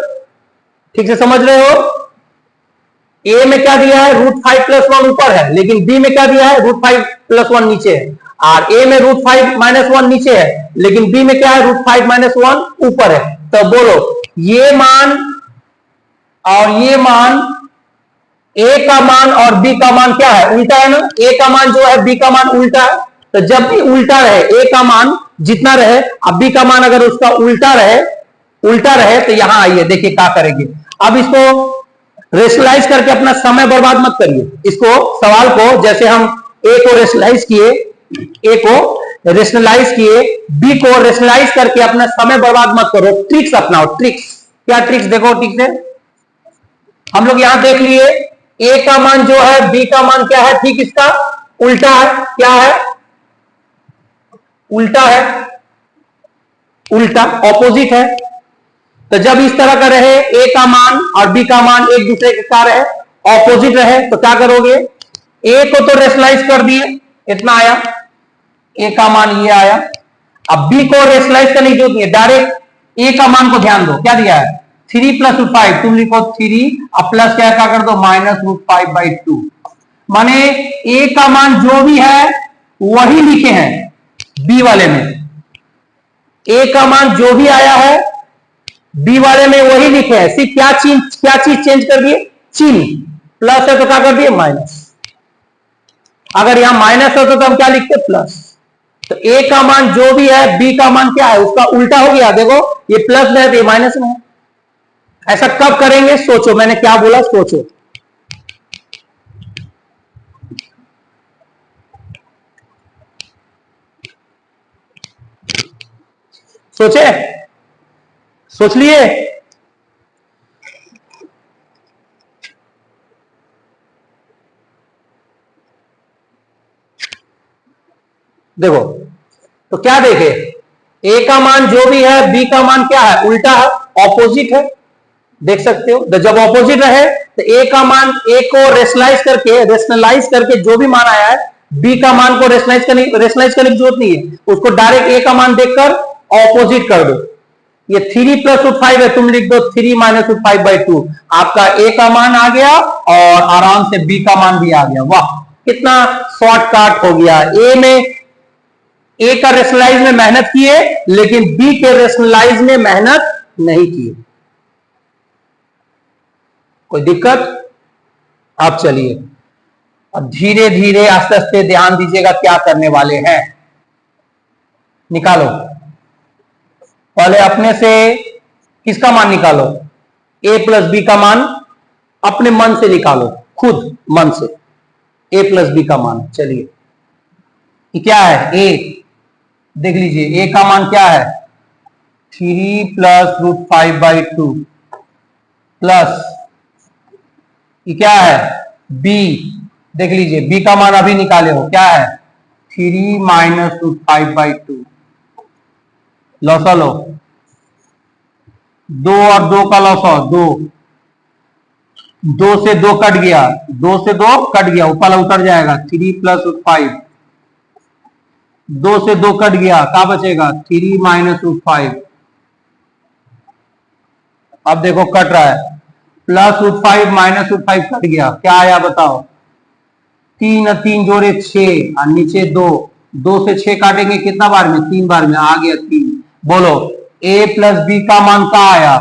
ठीक से समझ रहे हो। ए में क्या दिया है रूट 5 प्लस 1 ऊपर है, लेकिन बी में क्या दिया है रूट 5 प्लस 1 नीचे है, और ए में रूट 5 माइनस 1 नीचे है, लेकिन बी में क्या है रूट 5 माइनस 1 ऊपर है। तो बोलो ये मान और ये मान, ए का मान और बी का मान क्या है उल्टा है ना, ए का मान जो है बी का मान उल्टा है, तो जब भी उल्टा रहे, ए का मान जितना रहे अब बी का मान अगर उसका उल्टा रहे तो यहां आइए देखिए क्या करेंगे। अब इसको रेशनलाइज करके अपना समय बर्बाद मत करिए, इसको सवाल को जैसे हम ए को रेशनलाइज किए, बी को रेशनलाइज करके अपना समय बर्बाद मत करो, ट्रिक्स अपनाओ, ट्रिक्स। क्या ट्रिक्स देखो, ठीक है हम लोग यहां देख लिए ए का मान जो है बी का मान क्या है, ठीक इसका उल्टा है, क्या है उल्टा है, उल्टा ऑपोजिट है। तो जब इस तरह का रहे ए का मान और बी का मान एक दूसरे के साथ रहे, ऑपोजिट रहे, तो क्या करोगे, ए को तो रेशनलाइज कर दिए, इतना आया ए का मान ये आया, अब बी को रेशनलाइज करने की जरूरत नहीं है, डायरेक्ट ए का मान को ध्यान दो, क्या दिया है 3 प्लस रूट 5, तुम लिखो 3 अब प्लस क्या कर दो माइनस रूट 5/2, माने ए का मान जो भी है वही लिखे हैं बी वाले में, ए का मान जो भी आया है बी वाले में वही लिखे हैं, सिर्फ क्या चीज चेंज कर दिए, चिन्ह, प्लस है तो क्या कर दिए माइनस, अगर यहां माइनस होता तो हम क्या लिखते प्लस, तो ए का मान जो भी है बी का मान क्या है उसका उल्टा हो गया, देखो ये प्लस में है तो ये माइनस में है। ऐसा कब करेंगे सोचो, मैंने क्या बोला सोचो, सोचे, सोच लिए, देखो तो क्या देखे, ए का मान जो भी है बी का मान क्या है उल्टा है, ऑपोजिट है, देख सकते हो, तो जब ऑपोजिट रहे तो ए का मान ए को रेशनलाइज करके जो भी मान आया है बी का मान को रेशनलाइज करने की जरूरत नहीं है, उसको डायरेक्ट ए का मान देखकर ऑपोजिट कर दो, ये 3 प्लस रूट 5 है, तुम लिख दो 3 माइनस रूट 5/2, आपका ए का मान आ गया और आराम से बी का मान भी आ गया, वाह कितना शॉर्टकट हो गया, ए का रेशनलाइज में मेहनत किए लेकिन बी के रेशनलाइज में मेहनत नहीं किए, कोई दिक्कत, आप चलिए अब धीरे धीरे आस्ते आस्ते ध्यान दीजिएगा क्या करने वाले हैं, निकालो, पहले अपने से किसका मान निकालो, ए प्लस बी का मान अपने मन से निकालो, खुद मन से ए प्लस बी का मान, चलिए ये क्या है ए, देख लीजिए ए का मान क्या है 3 प्लस रूट 5/2 प्लस ये क्या है बी, देख लीजिए बी का मान अभी निकाले हो क्या है 3 माइनस रूट 5/2, लौसा लो 2 और 2 का लौसा 2 से 2 कट गया, 2 से 2 कट गया, ऊपर उतर जाएगा 3 प्लस रूट 5, 2 से 2 कट गया, क्या बचेगा 3 माइनस रूट 5, अब देखो कट रहा है plus root 5 minus root 5 cut गया, क्या आया बताओ 3 और 3 जोड़े 6 और नीचे 2 से 6 काटेंगे कितना बार में 3 बार में, आ गया 3, बोलो ए प्लस बी का मान क्या आया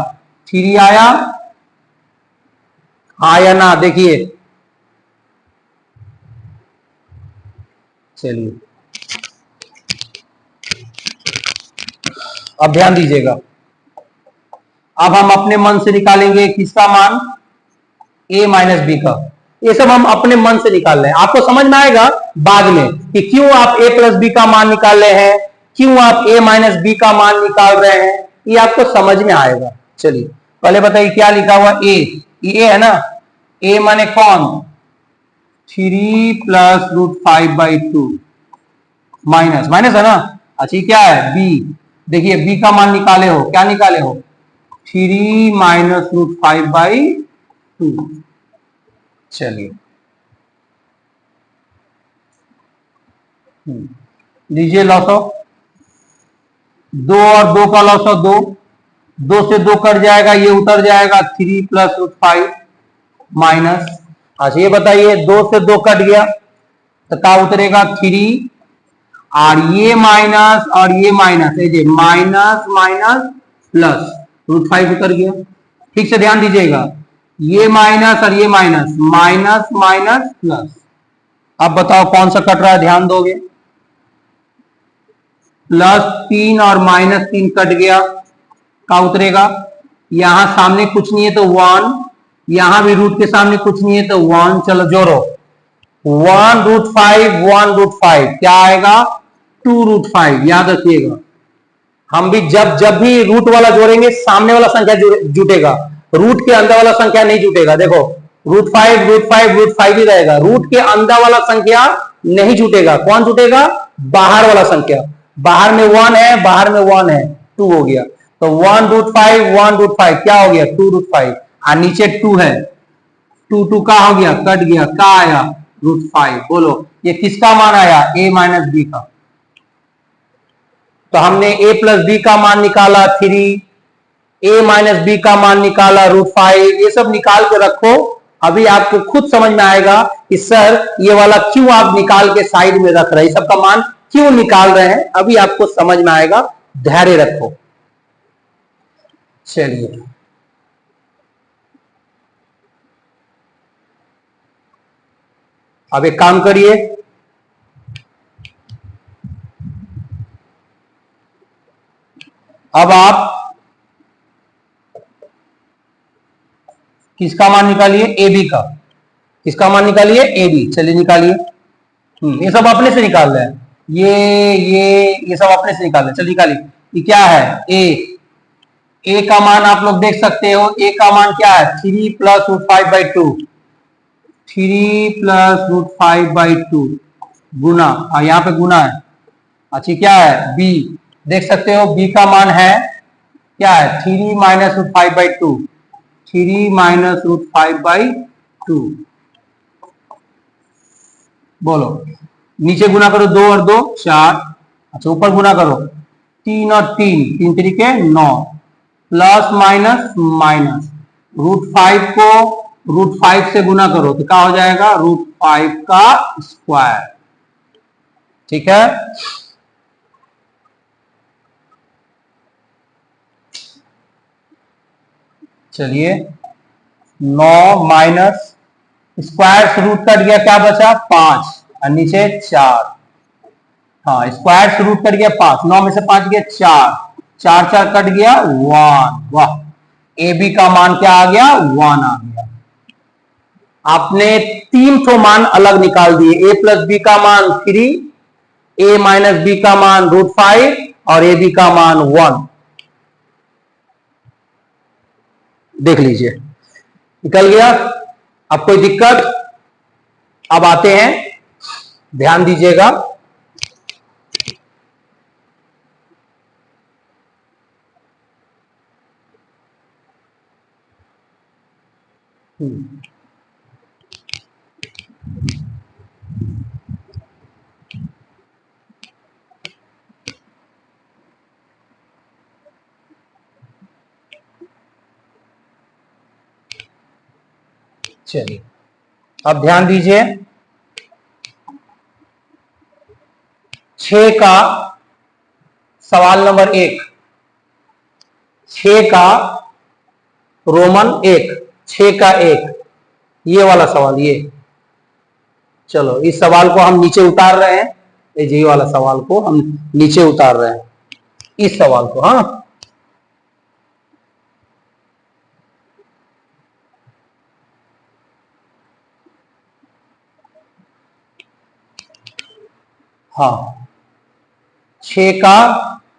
3 आया, हाँ या ना देखिए, चलिए अब ध्यान दीजिएगा, अब हम अपने मन से निकालेंगे किसका मान ए माइनस बी का, ये सब हम अपने मन से निकाल रहे हैं, आपको समझ में आएगा बाद में कि क्यों आप ए प्लस बी का मान निकाल रहे हैं, क्यों आप ए माइनस बी का मान निकाल रहे हैं, ये आपको समझ में आएगा। चलिए पहले बताइए क्या लिखा हुआ ए, ये है ना, ए माने कौन 3 प्लस रूट 5/2 माइनस माइनस है ना, अच्छा क्या है बी, देखिए बी का मान निकाले हो, क्या निकाले हो 3 माइनस रूट 5/2, चलिए लीजिए लौसो, 2 और 2 का लौसो 2 से 2 कट जाएगा, ये उतर जाएगा 3 प्लस रूट 5 माइनस, अच्छा ये बताइए 2 से 2 कट गया तो क्या उतरेगा 3 और ये माइनस और ये माइनस, ये माइनस माइनस प्लस रूट 5 उतर गया, ठीक से ध्यान दीजिएगा, ये माइनस और ये माइनस, माइनस माइनस प्लस, अब बताओ कौन सा कट रहा है, ध्यान दोगे +3 और -3 कट गया, क्या उतरेगा, यहां सामने कुछ नहीं है तो 1, यहां भी रूट के सामने कुछ नहीं है तो 1, चलो जोड़ो 1 रूट 5 1 रूट 5 क्या आएगा 2 रूट 5, याद रखिएगा, हम भी जब भी रूट वाला जोड़ेंगे सामने वाला संख्या जुटेगा, रूट के अंदर वाला संख्या नहीं जुटेगा, देखो रूट 5 ही रहेगा, रूट के अंदर वाला संख्या नहीं जुटेगा, कौन जुटेगा बाहर वाला संख्या, बाहर में 1 है, बाहर में 1 है 2 हो गया, तो 1 रूट 5 क्या हो गया 2 रूट 5 और नीचे 2 है, 2 का हो गया कट गया, क्या आया रूट 5, बोलो ये किसका मान आया ए माइनस बी का, तो हमने a प्लस बी का मान निकाला 3, a माइनस बी का मान निकाला √5, ये सब निकाल के रखो। अभी आपको खुद समझ में आएगा कि सर ये वाला क्यों आप निकाल के साइड में रख रहे हैं, सबका मान क्यों निकाल रहे हैं, अभी आपको समझ में आएगा, धैर्य रखो। चलिए अब एक काम करिए, अब आप किसका मान निकालिए, ए बी का। किसका मान निकालिए, ए बी। चलिए निकालिए। ये सब अपने से निकाल रहे हैं, ये सब अपने से निकाल रहे हैं। चलिए निकालिए। ये क्या है, ए का मान आप लोग देख सकते हो, ए का मान क्या है 3 प्लस √5/2, 3 प्लस √5/2 गुना, यहाँ पे गुना है। अच्छा क्या है, बी देख सकते हो, बी का मान है क्या है 3 माइनस √5/2, 3 माइनस √5/2। बोलो, नीचे गुना करो, 2 और 2 4, अच्छा ऊपर गुना करो 3 और 3, 3 तरीके 9, प्लस माइनस माइनस, √5 को √5 से गुना करो तो क्या हो जाएगा, √5 का स्क्वायर। ठीक है, चलिए 9 माइनस स्क्वायर से रूट कट गया, क्या बचा 5 और नीचे 4। हाँ स्क्वायर से रूट कट गया 5, 9 में से 5 गया 4, 4 4 कट गया 1। वाह, ए बी का मान क्या आ गया, 1 आ गया। आपने 3 ठो मान अलग निकाल दिए, ए प्लस बी का मान 3, ए माइनस बी का मान √5 और ए बी का मान 1। देख लीजिए निकल गया। अब कोई दिक्कत, अब आते हैं, ध्यान दीजिएगा। चलिए अब ध्यान दीजिए, 6 का सवाल नंबर 1, 6 का रोमन 1, 6 का 1, ये वाला सवाल, ये चलो इस सवाल को हम नीचे उतार रहे हैं, ये वाला सवाल को हम नीचे उतार रहे हैं, इस सवाल को। हाँ हाँ 6 का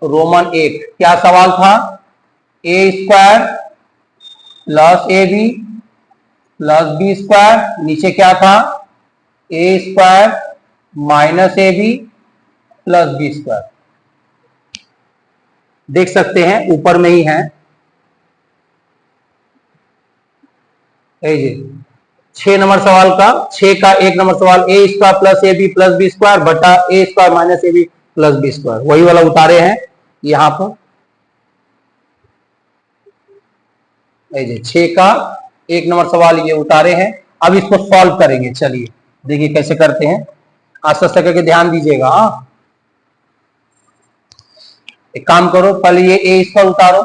रोमन 1, क्या सवाल था, A square plus A B plus B square, नीचे क्या था A square minus A B plus B square. देख सकते हैं ऊपर में ही है, जी 6 नंबर सवाल का, 6 का 1 नंबर सवाल, A square plus A B plus B square बटा A square minus A B plus B square, वही वाला उतारे हैं यहां पर। जी 6 का 1 नंबर सवाल ये उतारे हैं, अब इसको सॉल्व करेंगे। चलिए देखिए कैसे करते हैं, आस्ते आस्ते करके ध्यान दीजिएगा। एक काम करो, पहले ये ए इसका उतारो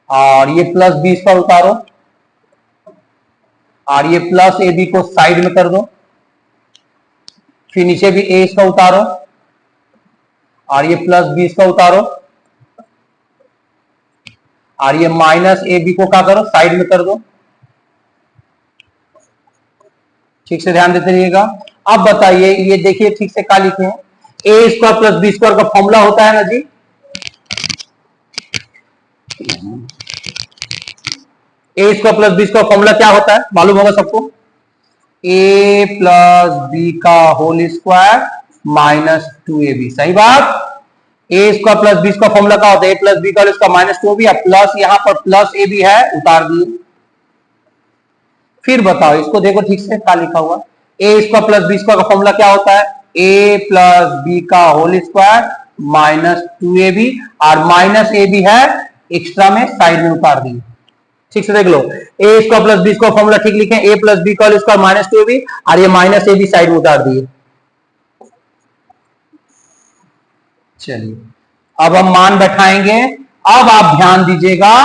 और ये प्लस बी इसका उतारो और ये प्लस ए बी को साइड में कर दो, फिर नीचे भी ए इसका उतारो और ये प्लस बी इसका उतारो और ये माइनस ए बी को क्या करो, साइड में कर दो। ठीक से ध्यान देते रहिएगा। अब बताइए, ये देखिए ठीक से क्या लिखे हैं, A square plus B square का फॉर्मूला होता है ना जी, A square plus B square formula क्या होता है मालूम होगा सबको, ए प्लस बी का होल स्क्वायर माइनस 2ab। सही बात, A square plus B square formula क्या होता है, ए प्लस बी का इसका माइनस 2ab, प्लस यहां पर प्लस ए बी है, उतार दिए। फिर बताओ इसको, देखो ठीक से क्या लिखा हुआ, ए स्क्वायर प्लस बी स्क्वायर का फॉर्मूला क्या होता है, ए प्लस बी का होल स्क्वायर -2ab, और -ab है एक्स्ट्रा में साइड में उतार दिए। ठीक से देख लो, A square plus B square formula ठीक लिखे, ए प्लस बी का होल स्क्वायर -2ab, और ये -ab साइड में उतार दिए। चलिए अब हम मान बैठाएंगे। अब आप ध्यान दीजिएगा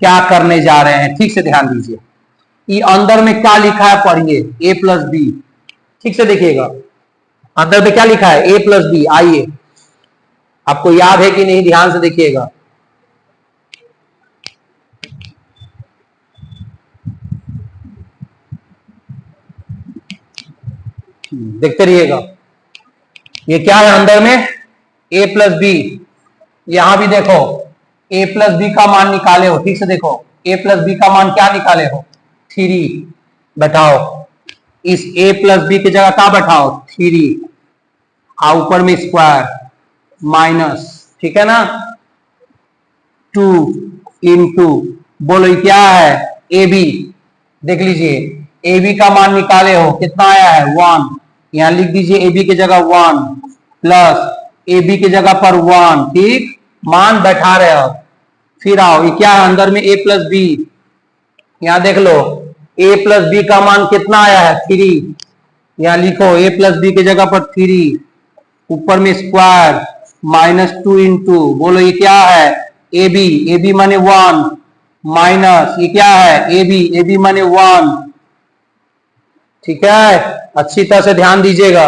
क्या करने जा रहे हैं, ठीक से ध्यान दीजिए। ये अंदर में क्या लिखा है पढ़िए, a प्लस बी। ठीक से देखिएगा अंदर में क्या लिखा है, ए प्लस बी। आइए, आपको याद है कि नहीं, ध्यान से देखिएगा। देखते रहिएगा, ये क्या है अंदर में, ए प्लस बी। यहां भी देखो a प्लस बी का मान निकाले हो, ठीक से देखो a प्लस बी का मान क्या निकाले हो, 3। बैठाओ, इस a प्लस बी की जगह क्या बैठाओ, 3, और ऊपर में स्क्वायर माइनस, ठीक है ना, 2 इंटू, बोलो ये क्या है, ए बी। देख लीजिए ए बी का मान निकाले हो, कितना आया है, 1। यहां लिख दीजिए ए बी की जगह 1 प्लस ए बी की जगह पर 1, ठीक, मान बैठा रहे हो। फिर आओ, ये क्या है अंदर में, a प्लस बी। यहां देख लो a प्लस बी का मान कितना आया है, 3। यहां लिखो a प्लस बी की जगह पर 3, ऊपर में स्क्वायर -2 इंटू, बोलो ये क्या है, ए बी माने 1, माइनस ये क्या है, ए बी माने 1। ठीक है, अच्छी तरह से ध्यान दीजिएगा।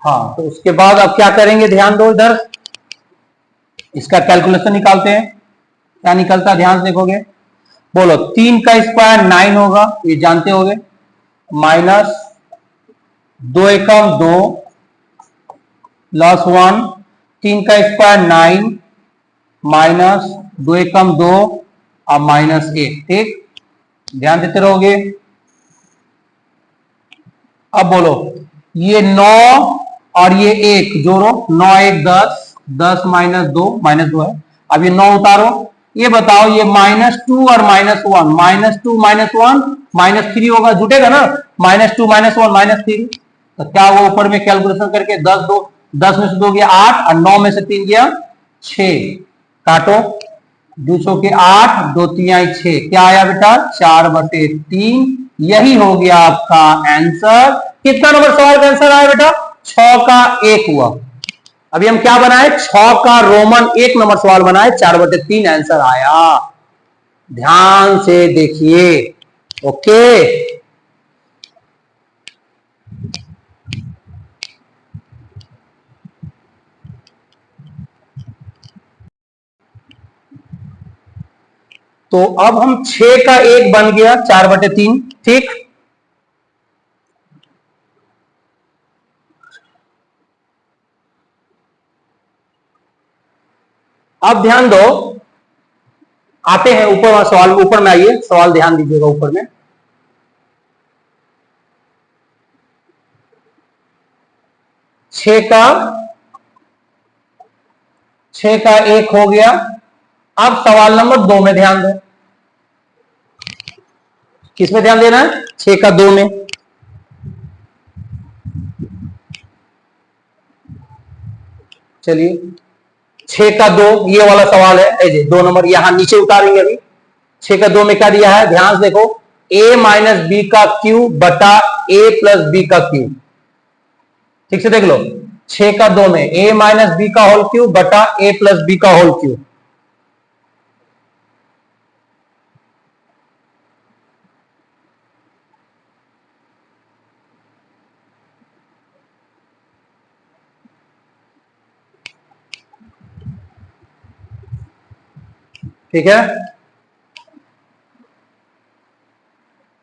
हाँ, तो उसके बाद अब क्या करेंगे, ध्यान दो इधर, इसका कैलकुलेशन निकालते हैं। क्या निकलता है, ध्यान से देखोगे, बोलो 3 का स्क्वायर 9 होगा, ये जानते होगे, माइनस 2 एकम 2 प्लस 1, 3 का स्क्वायर 9 माइनस 2 एकम 2 और -1, ठीक, ध्यान देते रहोगे। अब बोलो ये 9 और ये 1 जोड़ो, 9 1 10, 10 -2 -2 है। अब ये 9 उतारो, ये बताओ ये -2 और -1, -2 -1 -3 होगा, जुटेगा ना, -2 -1 -3। तो क्या वो ऊपर में कैलकुलेशन करके 10 में से 2 गया 8 और 9 में से 3 गया 6, काटो, 2 के 8, 2 3 6, क्या आया बेटा, 4/3। यही हो गया आपका आंसर। कितना नंबर सवाल का आंसर आया बेटा, 6 का 1 हुआ। अभी हम क्या बनाए, 6 का रोमन 1 नंबर सवाल बनाए, 4/3 आंसर आया। ध्यान से देखिए, ओके। तो अब हम 6 का 1 बन गया 4/3, ठीक। अब ध्यान दो, आते हैं ऊपर सवाल, ऊपर में आइए, सवाल ध्यान दीजिएगा ऊपर में। छह का 1 हो गया। अब सवाल नंबर 2 में ध्यान दो, किस में ध्यान देना है, 6 का 2 में। चलिए 6 का 2, ये वाला सवाल है, 2 नंबर यहां नीचे उतारेंगे अभी। 6 का 2 में क्या दिया है, ध्यान से देखो, a माइनस बी का क्यूब बटा a प्लस बी का क्यूब। ठीक से देख लो, 6 का 2 में a माइनस बी का होल क्यूब बटा a प्लस बी का होल क्यूब। ठीक है,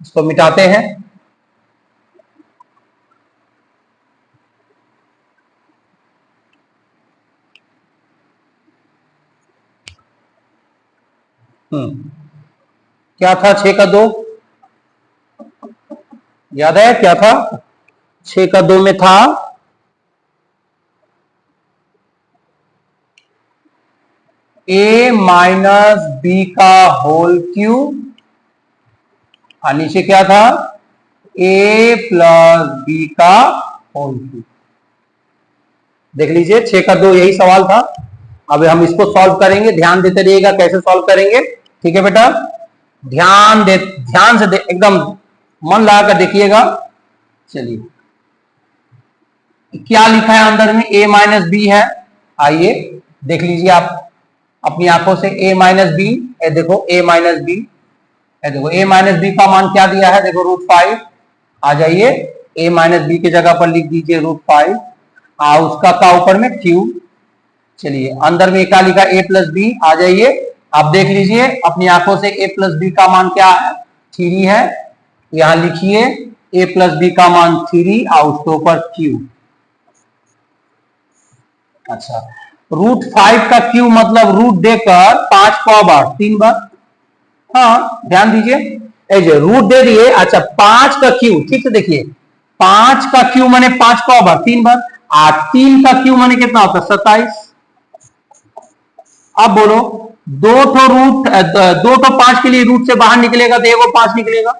इसको मिटाते हैं। क्या था 6 का 2, याद है क्या था, 6 का 2 में था a माइनस बी का होल क्यूब, और नीचे क्या था, ए प्लस बी का होल क्यूब। देख लीजिए 6 का 2 यही सवाल था। अब हम इसको सॉल्व करेंगे, ध्यान देते रहिएगा कैसे सॉल्व करेंगे। ठीक है बेटा, ध्यान से एकदम मन लगाकर देखिएगा। चलिए, क्या लिखा है अंदर में, a माइनस बी है। आइए देख लीजिए आप अपनी आंखों से, a माइनस बी, देखो a माइनस बी, देखो a माइनस बी का मान क्या दिया है, देखो √5। आ जाइए, a माइनस बी की जगह पर लिख दीजिए √5, उसका का ऊपर में क्यूब। चलिए, अंदर में क्या लिखा, a प्लस बी। आ जाइए, आप देख लीजिए अपनी आंखों से, a प्लस बी का मान क्या है, 3 है। यहां लिखिए a प्लस बी का मान 3 और उसके ऊपर क्यूब। अच्छा, √5 का क्यूब मतलब रूट देकर 5 को बार 3 बार। हाँ, ध्यान दीजिए, रूट दे दिए। अच्छा, 5 का क्यूब, ठीक से देखिए, 5 का क्यूब माने 5 को बार 3 बार, 3 का क्यूब माने कितना होता है, 27। अब बोलो, 5 के लिए रूट से बाहर निकलेगा तो एगो 5 निकलेगा।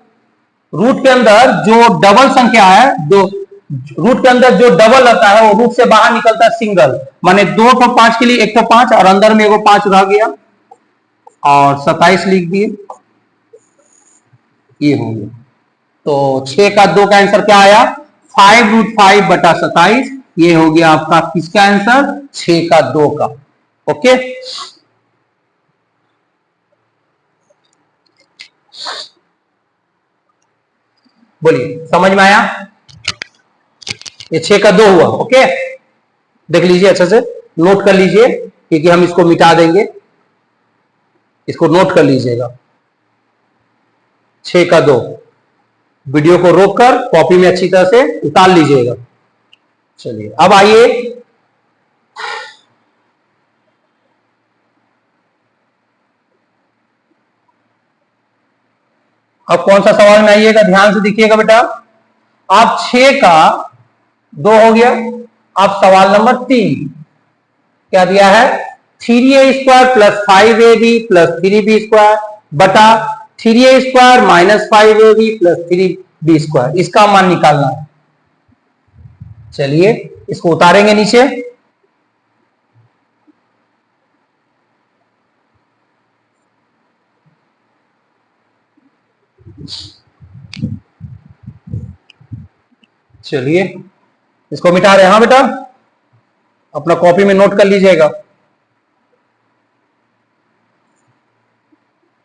रूट के अंदर जो डबल संख्या है, रूट के अंदर जो डबल रहता है वो रूट से बाहर निकलता है सिंगल, माने 2 तो 5 के लिए 1 तो 5 और अंदर में एगो 5 रह गया और 27 लिख दिए। ये हो गया। तो 6 का 2 का आंसर क्या आया, 5√5 बटा 27। ये हो गया आपका किसका आंसर, 6 का 2 का। ओके, बोलिए समझ में आया, ये 6 का 2 हुआ। ओके, देख लीजिए अच्छे से, नोट कर लीजिए क्योंकि हम इसको मिटा देंगे, इसको नोट कर लीजिएगा। 6 का 2, वीडियो को रोककर कॉपी में अच्छी तरह से उतार लीजिएगा। चलिए, अब आइए अब कौन सा सवाल में आइएगा, ध्यान से देखिएगा बेटा। आप 6 का 2 हो गया। अब सवाल नंबर 3 क्या दिया है, 3a² plus 5ab plus 3b² बटा 3a² minus 5ab plus 3b², इसका मान निकालना है। चलिए, इसको उतारेंगे नीचे। चलिए, इसको मिटा रहे हैं। हाँ बेटा, अपना कॉपी में नोट कर लीजिएगा।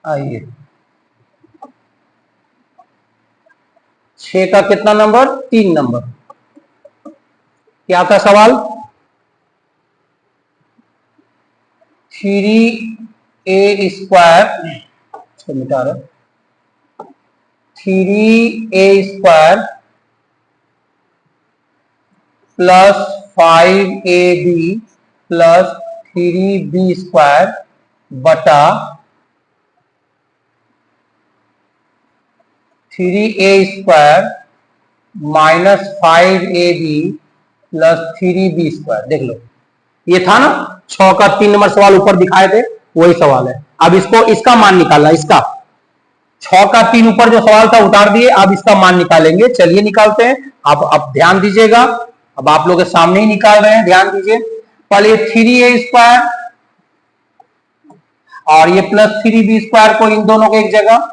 आइए, 6 का कितना नंबर, 3 नंबर। क्या था सवाल, 3a² मिटा रहे, 3a² plus 5ab plus 3b² बटा 3a² minus 5ab plus 3b²। देख लो, ये था ना 6 का 3 नंबर सवाल ऊपर दिखाए थे, वही सवाल है। अब इसको, इसका मान निकालना, इसका 6 का 3 ऊपर जो सवाल था उतार दिए, अब इसका मान निकालेंगे। चलिए निकालते हैं। अब ध्यान दीजिएगा, अब आप लोग के सामने ही निकाल रहे हैं, ध्यान दीजिए। पहले 3a² और ये प्लस 3b² को इन दोनों को एक जगह,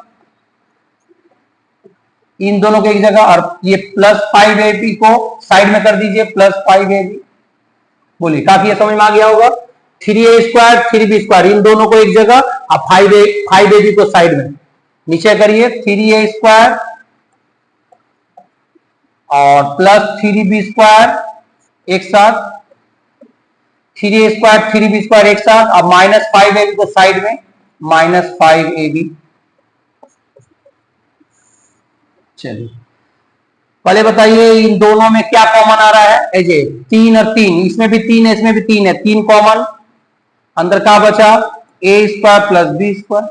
इन दोनों को एक जगह, और ये प्लस 5ab को साइड में कर दीजिए, प्लस 5ab। बोलिए, काफी ये समझ में आ गया होगा। 3a² 3b² इन दोनों को एक जगह, अब 5ab को साइड में नीचे करिए, 3a² और प्लस 3b² एक साथ, 3a² 3b² एक साथ, अब माइनस 5ab को साइड में, माइनस 5ab। चलिए, पहले बताइए इन दोनों में क्या कॉमन आ रहा है, ऐसे 3 और 3, इसमें भी 3 है, इसमें भी 3 है, 3 कॉमन। अंदर क्या बचा, a² प्लस b²।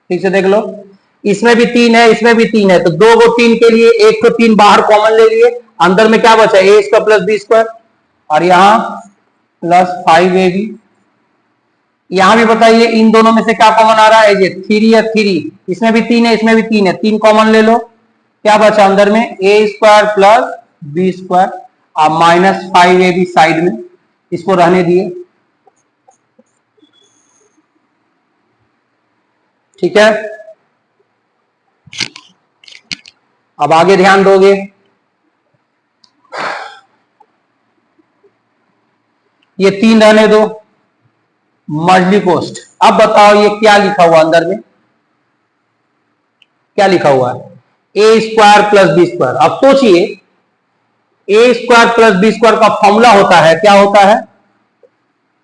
ठीक से देख लो, इसमें भी 3 है, इसमें भी 3 है, तो 2 को 3 के लिए 1 को 3 बाहर कॉमन ले लिए, अंदर में क्या बचा, a² प्लस b², और यहां प्लस 5ab। यहां भी बताइए इन दोनों में से क्या कॉमन आ रहा है, ये 3 या 3, इसमें भी 3 है, इसमें भी 3 है, 3 कॉमन ले लो, क्या बचा अंदर में, ए स्क्वायर प्लस बी स्क्वायर, अब -5ab साइड में, इसको रहने दिए। ठीक है, अब आगे ध्यान दोगे, ये 3 रहने दो, मर्जली पोस्ट। अब बताओ ये क्या लिखा हुआ अंदर में, क्या लिखा हुआ है, ए स्क्वायर प्लस बी स्क्वायर। अब सोचिए, ए स्क्वायर प्लस बी स्क्वायर का फॉर्मूला होता है, क्या होता है,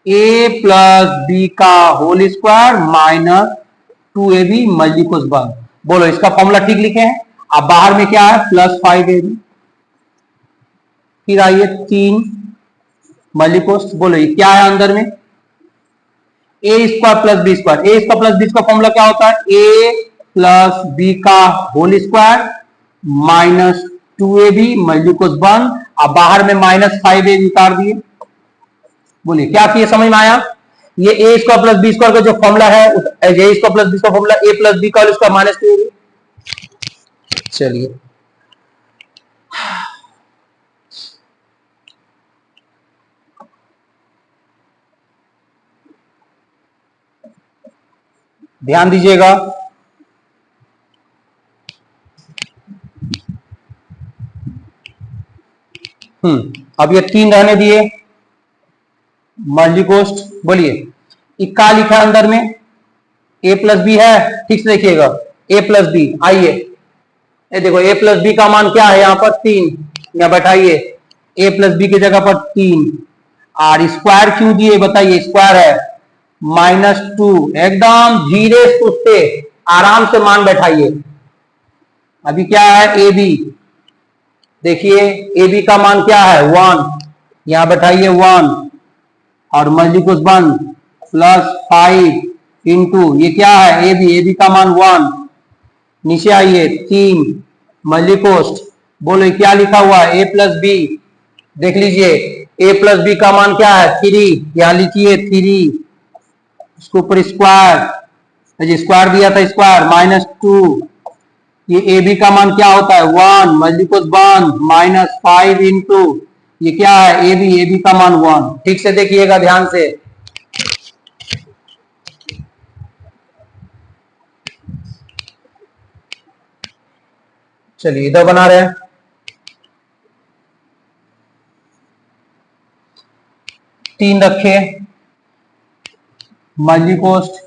ए प्लस बी का होल स्क्वायर माइनस 2ab मल्टीकोस 1। बोलो इसका फॉर्मूला ठीक लिखे हैं। अब बाहर में क्या है, +5ab, फिर आइए 3 मल्टीकोस। बोलो ये क्या है अंदर में, ए स्क्वायर प्लस बी स्क्वायर। ए स्क्वायर प्लस बी का फॉर्मूला क्या होता है, ए प्लस बी का होल स्क्वायर माइनस 2ab मल्टीकोस 1। अब बाहर में -5ab उतार दिए। बोलिए क्या किए, समझ में आया। ये ए स्क्वायर प्लस बी स्क्वायर का जो फॉर्मूला है, ए स्क्वायर प्लस बी का फॉर्मूला ए प्लस बी का होल स्क्वायर माइनस 2ab। चलिए ध्यान दीजिएगा, अब ये 3 रहने दिए, मल्टीकोस्ट। बोलिए क्या लिखा है अंदर में, ए प्लस बी है, ठीक से देखिएगा, ए प्लस बी। आइए ये देखो, ए प्लस बी का मान क्या है, यहां पर 3, यहां बैठाइए, ए प्लस बी की जगह पर 3, और स्क्वायर क्यों दिए बताइए, स्क्वायर है -2। एकदम धीरे सुस्ते आराम से मान बैठाइए। अभी क्या है, ए बी, देखिए ए बी का मान क्या है 1, यहां बैठाइए 1, और मल्टीकोस 1 +5 इंटू ये क्या है, ए बी का मान 1, नीचे आइए 3 मल्टीकोस्ट। बोलो क्या लिखा हुआ है, ए प्लस बी। देख लीजिए ए प्लस बी का मान क्या है 3, यहां लिखिए 3, उसके ऊपर स्क्वायर, स्क्वायर दिया था, स्क्वायर -2। ये ए बी का मान क्या होता है 1 मल्टीकोस 1 -5 इंटू ये क्या है, ए बी का मान 1। ठीक से देखिएगा ध्यान से, चलिए इधर बना रहे हैं, तीन रखे मल्टीकोस्ट।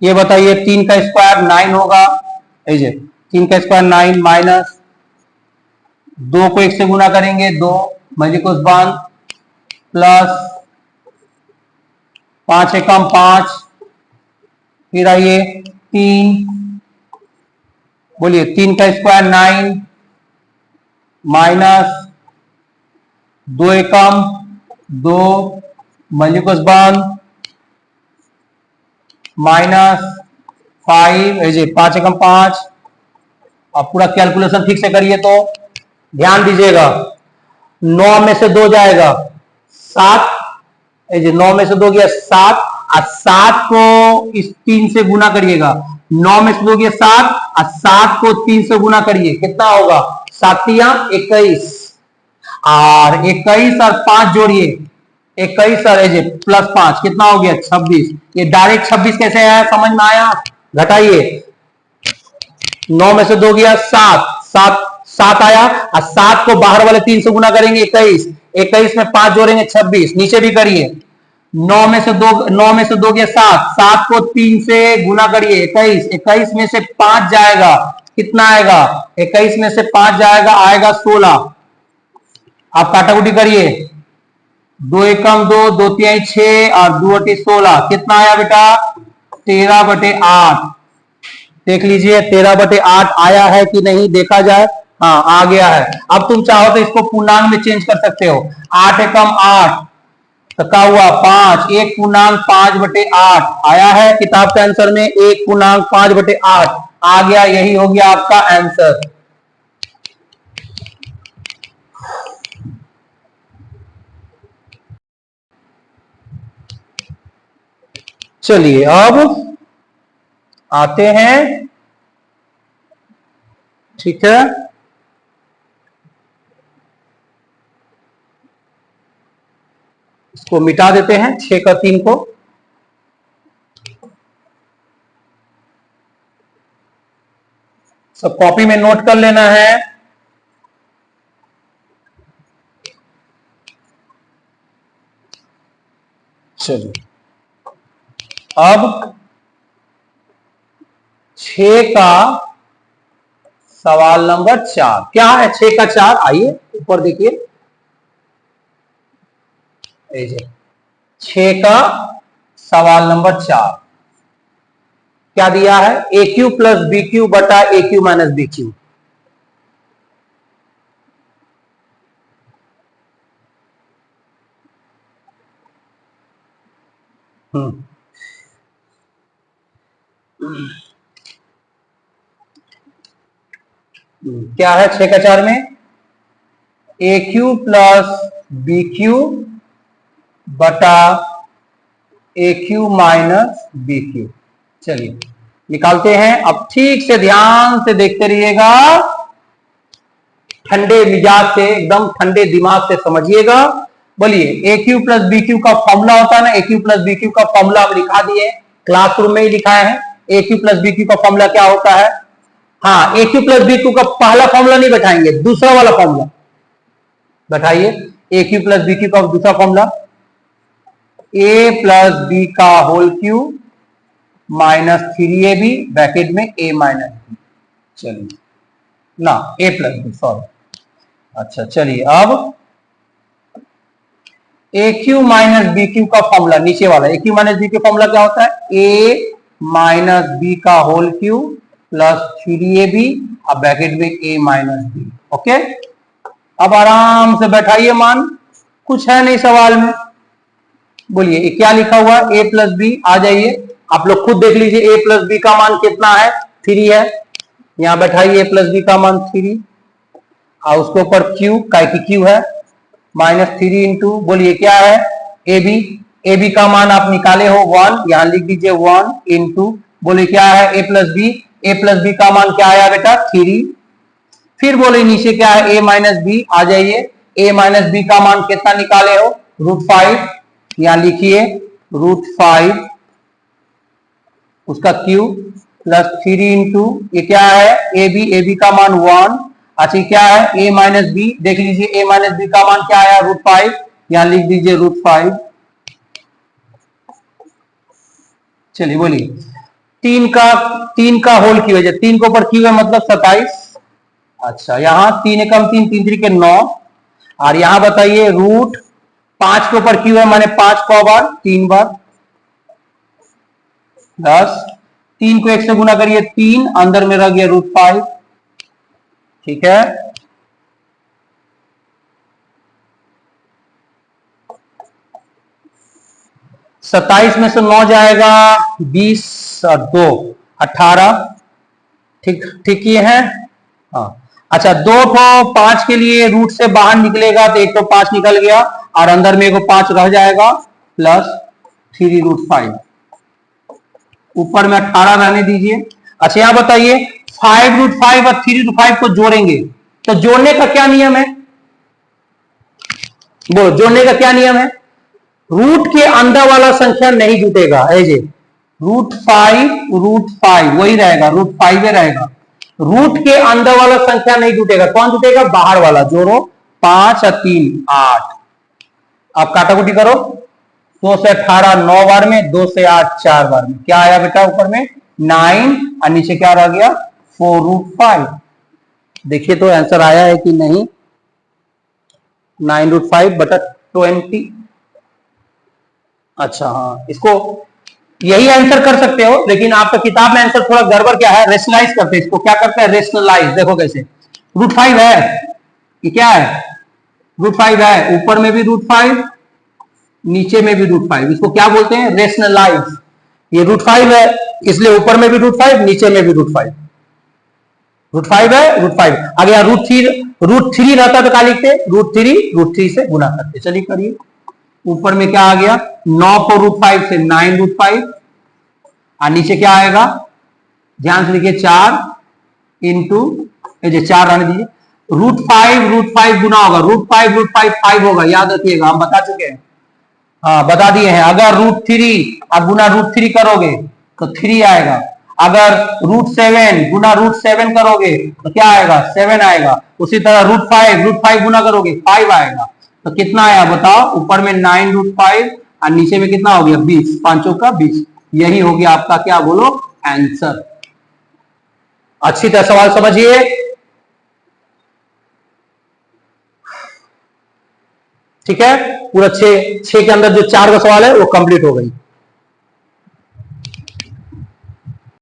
ये बताइए 3 का स्क्वायर 9 होगा, 3 का स्क्वायर 9 माइनस 2 को 1 से गुना करेंगे 2 मल्टीकोस 1 प्लस 5 एकम 5, फिर आइए 3, बोलिए 3 का स्क्वायर 9 माइनस 2 एकम 2 मल्टीकोस 1 -5, 5 एकम 5। अब पूरा कैलकुलेशन ठीक से करिए तो ध्यान दीजिएगा, 9 में से 2 जाएगा 7, 9 में से 2 गया 7, और 7 को इस 3 से गुना करिएगा, 9 में से 2 गया 7, और 7 को 3 से गुना करिए, कितना होगा 7 या 21, और 21 और 5 जोड़िए, 21 और +5 कितना हो गया 26। ये डायरेक्ट 26 कैसे आया, समझ में आया। घटाइए, 9 में से 2 गया 7 आया, और 7 को बाहर वाले 3 से गुना करेंगे 21, 21 में 5 जोड़ेंगे 26, नीचे भी करिए, 9 में से 2 गया 7 को 3 से गुना करिए 21, 21 में से 5 जाएगा, कितना आएगा 21 में से 5 जाएगा, आएगा 16। आप काटाकुटी करिए, 2 एकम 2, 2 तिहाई 6 और 2 अटी 16, कितना आया बेटा 13/8। देख लीजिए 13/8 आया है कि नहीं, देखा जाए, हाँ आ गया है। अब तुम चाहो तो इसको पूर्णांक में चेंज कर सकते हो, 8 एकम 8 तो क्या हुआ 5, 1 पूर्णांक 5/8 आया है किताब के आंसर में, 1 पूर्णांक 5/8 आ गया, यही हो गया आपका आंसर। चलिए अब आते हैं, ठीक है, को मिटा देते हैं 6 का 3 को। सब कॉपी में नोट कर लेना है। चलिए अब 6 का सवाल नंबर 4 क्या है? 6 का 4 आइए ऊपर देखिए, 6 का सवाल नंबर 4 क्या दिया है? ए क्यू प्लस बी क्यू बटा ए क्यू माइनस बी क्यू। क्या है 6 का 4 में? ए क्यू प्लस बी क्यू बटा ए क्यू माइनस बी क्यू। चलिए निकालते हैं। अब ठीक से ध्यान से देखते रहिएगा, ठंडे मिजाज से, एकदम ठंडे दिमाग से समझिएगा। बोलिए, ए क्यू प्लस बी क्यू का फॉर्मूला होता है ना, ए क्यू प्लस बी क्यू का फॉर्मूला हम लिखा दिए, क्लासरूम में ही लिखाए हैं। ए क्यू प्लस बी क्यू का फॉर्मूला क्या होता है? हाँ, ए क्यू प्लस बी क्यू का पहला फॉर्मूला नहीं बैठाएंगे, दूसरा वाला फॉर्मूला बैठाइए। ए क्यू प्लस बी क्यू का दूसरा फॉर्मूला, ए प्लस बी का whole cube minus 3ab bracket में ए माइनस बी। चलिए ना, ए प्लस बी, सॉरी। अच्छा चलिए, अब A cube minus B cube का फॉर्मूला नीचे वाला, A cube minus B cube formula क्या होता है? ए माइनस बी का होल क्यूब प्लस 3ab अब ब्रैकेट में ए माइनस बी। ओके, अब आराम से बैठाइए मान, कुछ है नहीं सवाल में। बोलिए क्या लिखा हुआ? ए प्लस बी। आ जाइए, आप लोग खुद देख लीजिए ए प्लस बी का मान कितना है? 3 है। यहां बैठाइए ए प्लस बी का मान 3 और उसके ऊपर क्यू, काय की क्यू है, माइनस 3 इंटू, बोलिए क्या है? A B. ए बी का मान आप निकाले हो 1, यहां लिख दीजिए 1 इंटू, बोलिए क्या है? ए प्लस बी। ए प्लस बी का मान क्या आया बेटा? 3। फिर बोले नीचे क्या है? A minus B. आ जाइए, ए माइनस बी का मान कितना निकाले हो? √5। यहां लिखिए √5 उसका क्यूब प्लस 3 इंटू, ये क्या है? ए बी का मान 1। अच्छा क्या है? ए माइनस बी, देख लीजिए ए माइनस बी का मान क्या आया? √5। यहां लिख दीजिए √5। चलिए बोलिए, 3 का होल की वजह, 3 के ऊपर क्यू है मतलब 27। अच्छा, यहां 3 एकम 3, 3 3 के 9। और यहां बताइए √5 के ऊपर क्यू है, माने 5 को बार 3 बार 10। 3 को 1 से गुना करिए 3, अंदर में रह गया √5। ठीक है, सत्ताईस में से 9 जाएगा 20 और 2 18। ठीक ठीक ये है। हाँ अच्छा, 2 को 5 के लिए रूट से बाहर निकलेगा तो एक तो 5 निकल गया और अंदर में एक 5 रह जाएगा प्लस 3√5, ऊपर में 18 रहने दीजिए। अच्छा यहां बताइए 5√5 और 3√5 को जोड़ेंगे तो जोड़ने का क्या नियम है? वो जोड़ने का क्या नियम है? रूट के अंदर वाला संख्या नहीं जुटेगा। ऐसे √5 वही रहेगा, √5 रहेगा। रूट के अंदर वाला संख्या नहीं जुटेगा, कौन जुटेगा? बाहर वाला। जोड़ो 5 और 3 8। अब काटाकुटी करो, 2 से 18 9 बार में, 2 से 8 4 बार में। क्या आया बेटा? ऊपर में 9 और नीचे क्या रह गया? 4√5। देखिए तो आंसर आया है कि नहीं? 9√5 बटा 20। अच्छा हाँ, इसको यही आंसर कर सकते हो, लेकिन आपका किताब में आंसर थोड़ा गड़बड़ क्या है? रेशनलाइज करते हैं इसको। क्या करते हैं? रेशनलाइज। देखो कैसे, √5 है, ये क्या है? √5 है, ऊपर में भी √5 नीचे में भी √5, इसको क्या बोलते हैं? रेशनलाइज। ये √5 है इसलिए ऊपर में भी √5 नीचे में भी √5 है, √5। अगर यहाँ √3 रहता तो क्या लिखते? √3 से गुना करते। चलिए करिए, ऊपर में क्या आ गया? 9 को √5 से 9√5 और नीचे क्या आएगा? ध्यान से लिखिए 4 इंटू, 4 रहने दीजिए, √5 गुना होगा, √5 5 होगा, याद रखिएगा, हम बता चुके हैं। हाँ बता दिए हैं। अगर √3 आप गुना √3 करोगे तो 3 आएगा। अगर √7 गुना √7 करोगे तो क्या आएगा? 7 आएगा। उसी तरह √5 गुना करोगे 5 आएगा। तो कितना आया बताओ? ऊपर में 9√5 और नीचे में कितना हो गया? 20। पांचों का 20। यही हो गया आपका क्या बोलो? आंसर। अच्छी तरह सवाल समझिए। ठीक है, पूरा छह के अंदर जो 4 का सवाल है वो कंप्लीट हो गई।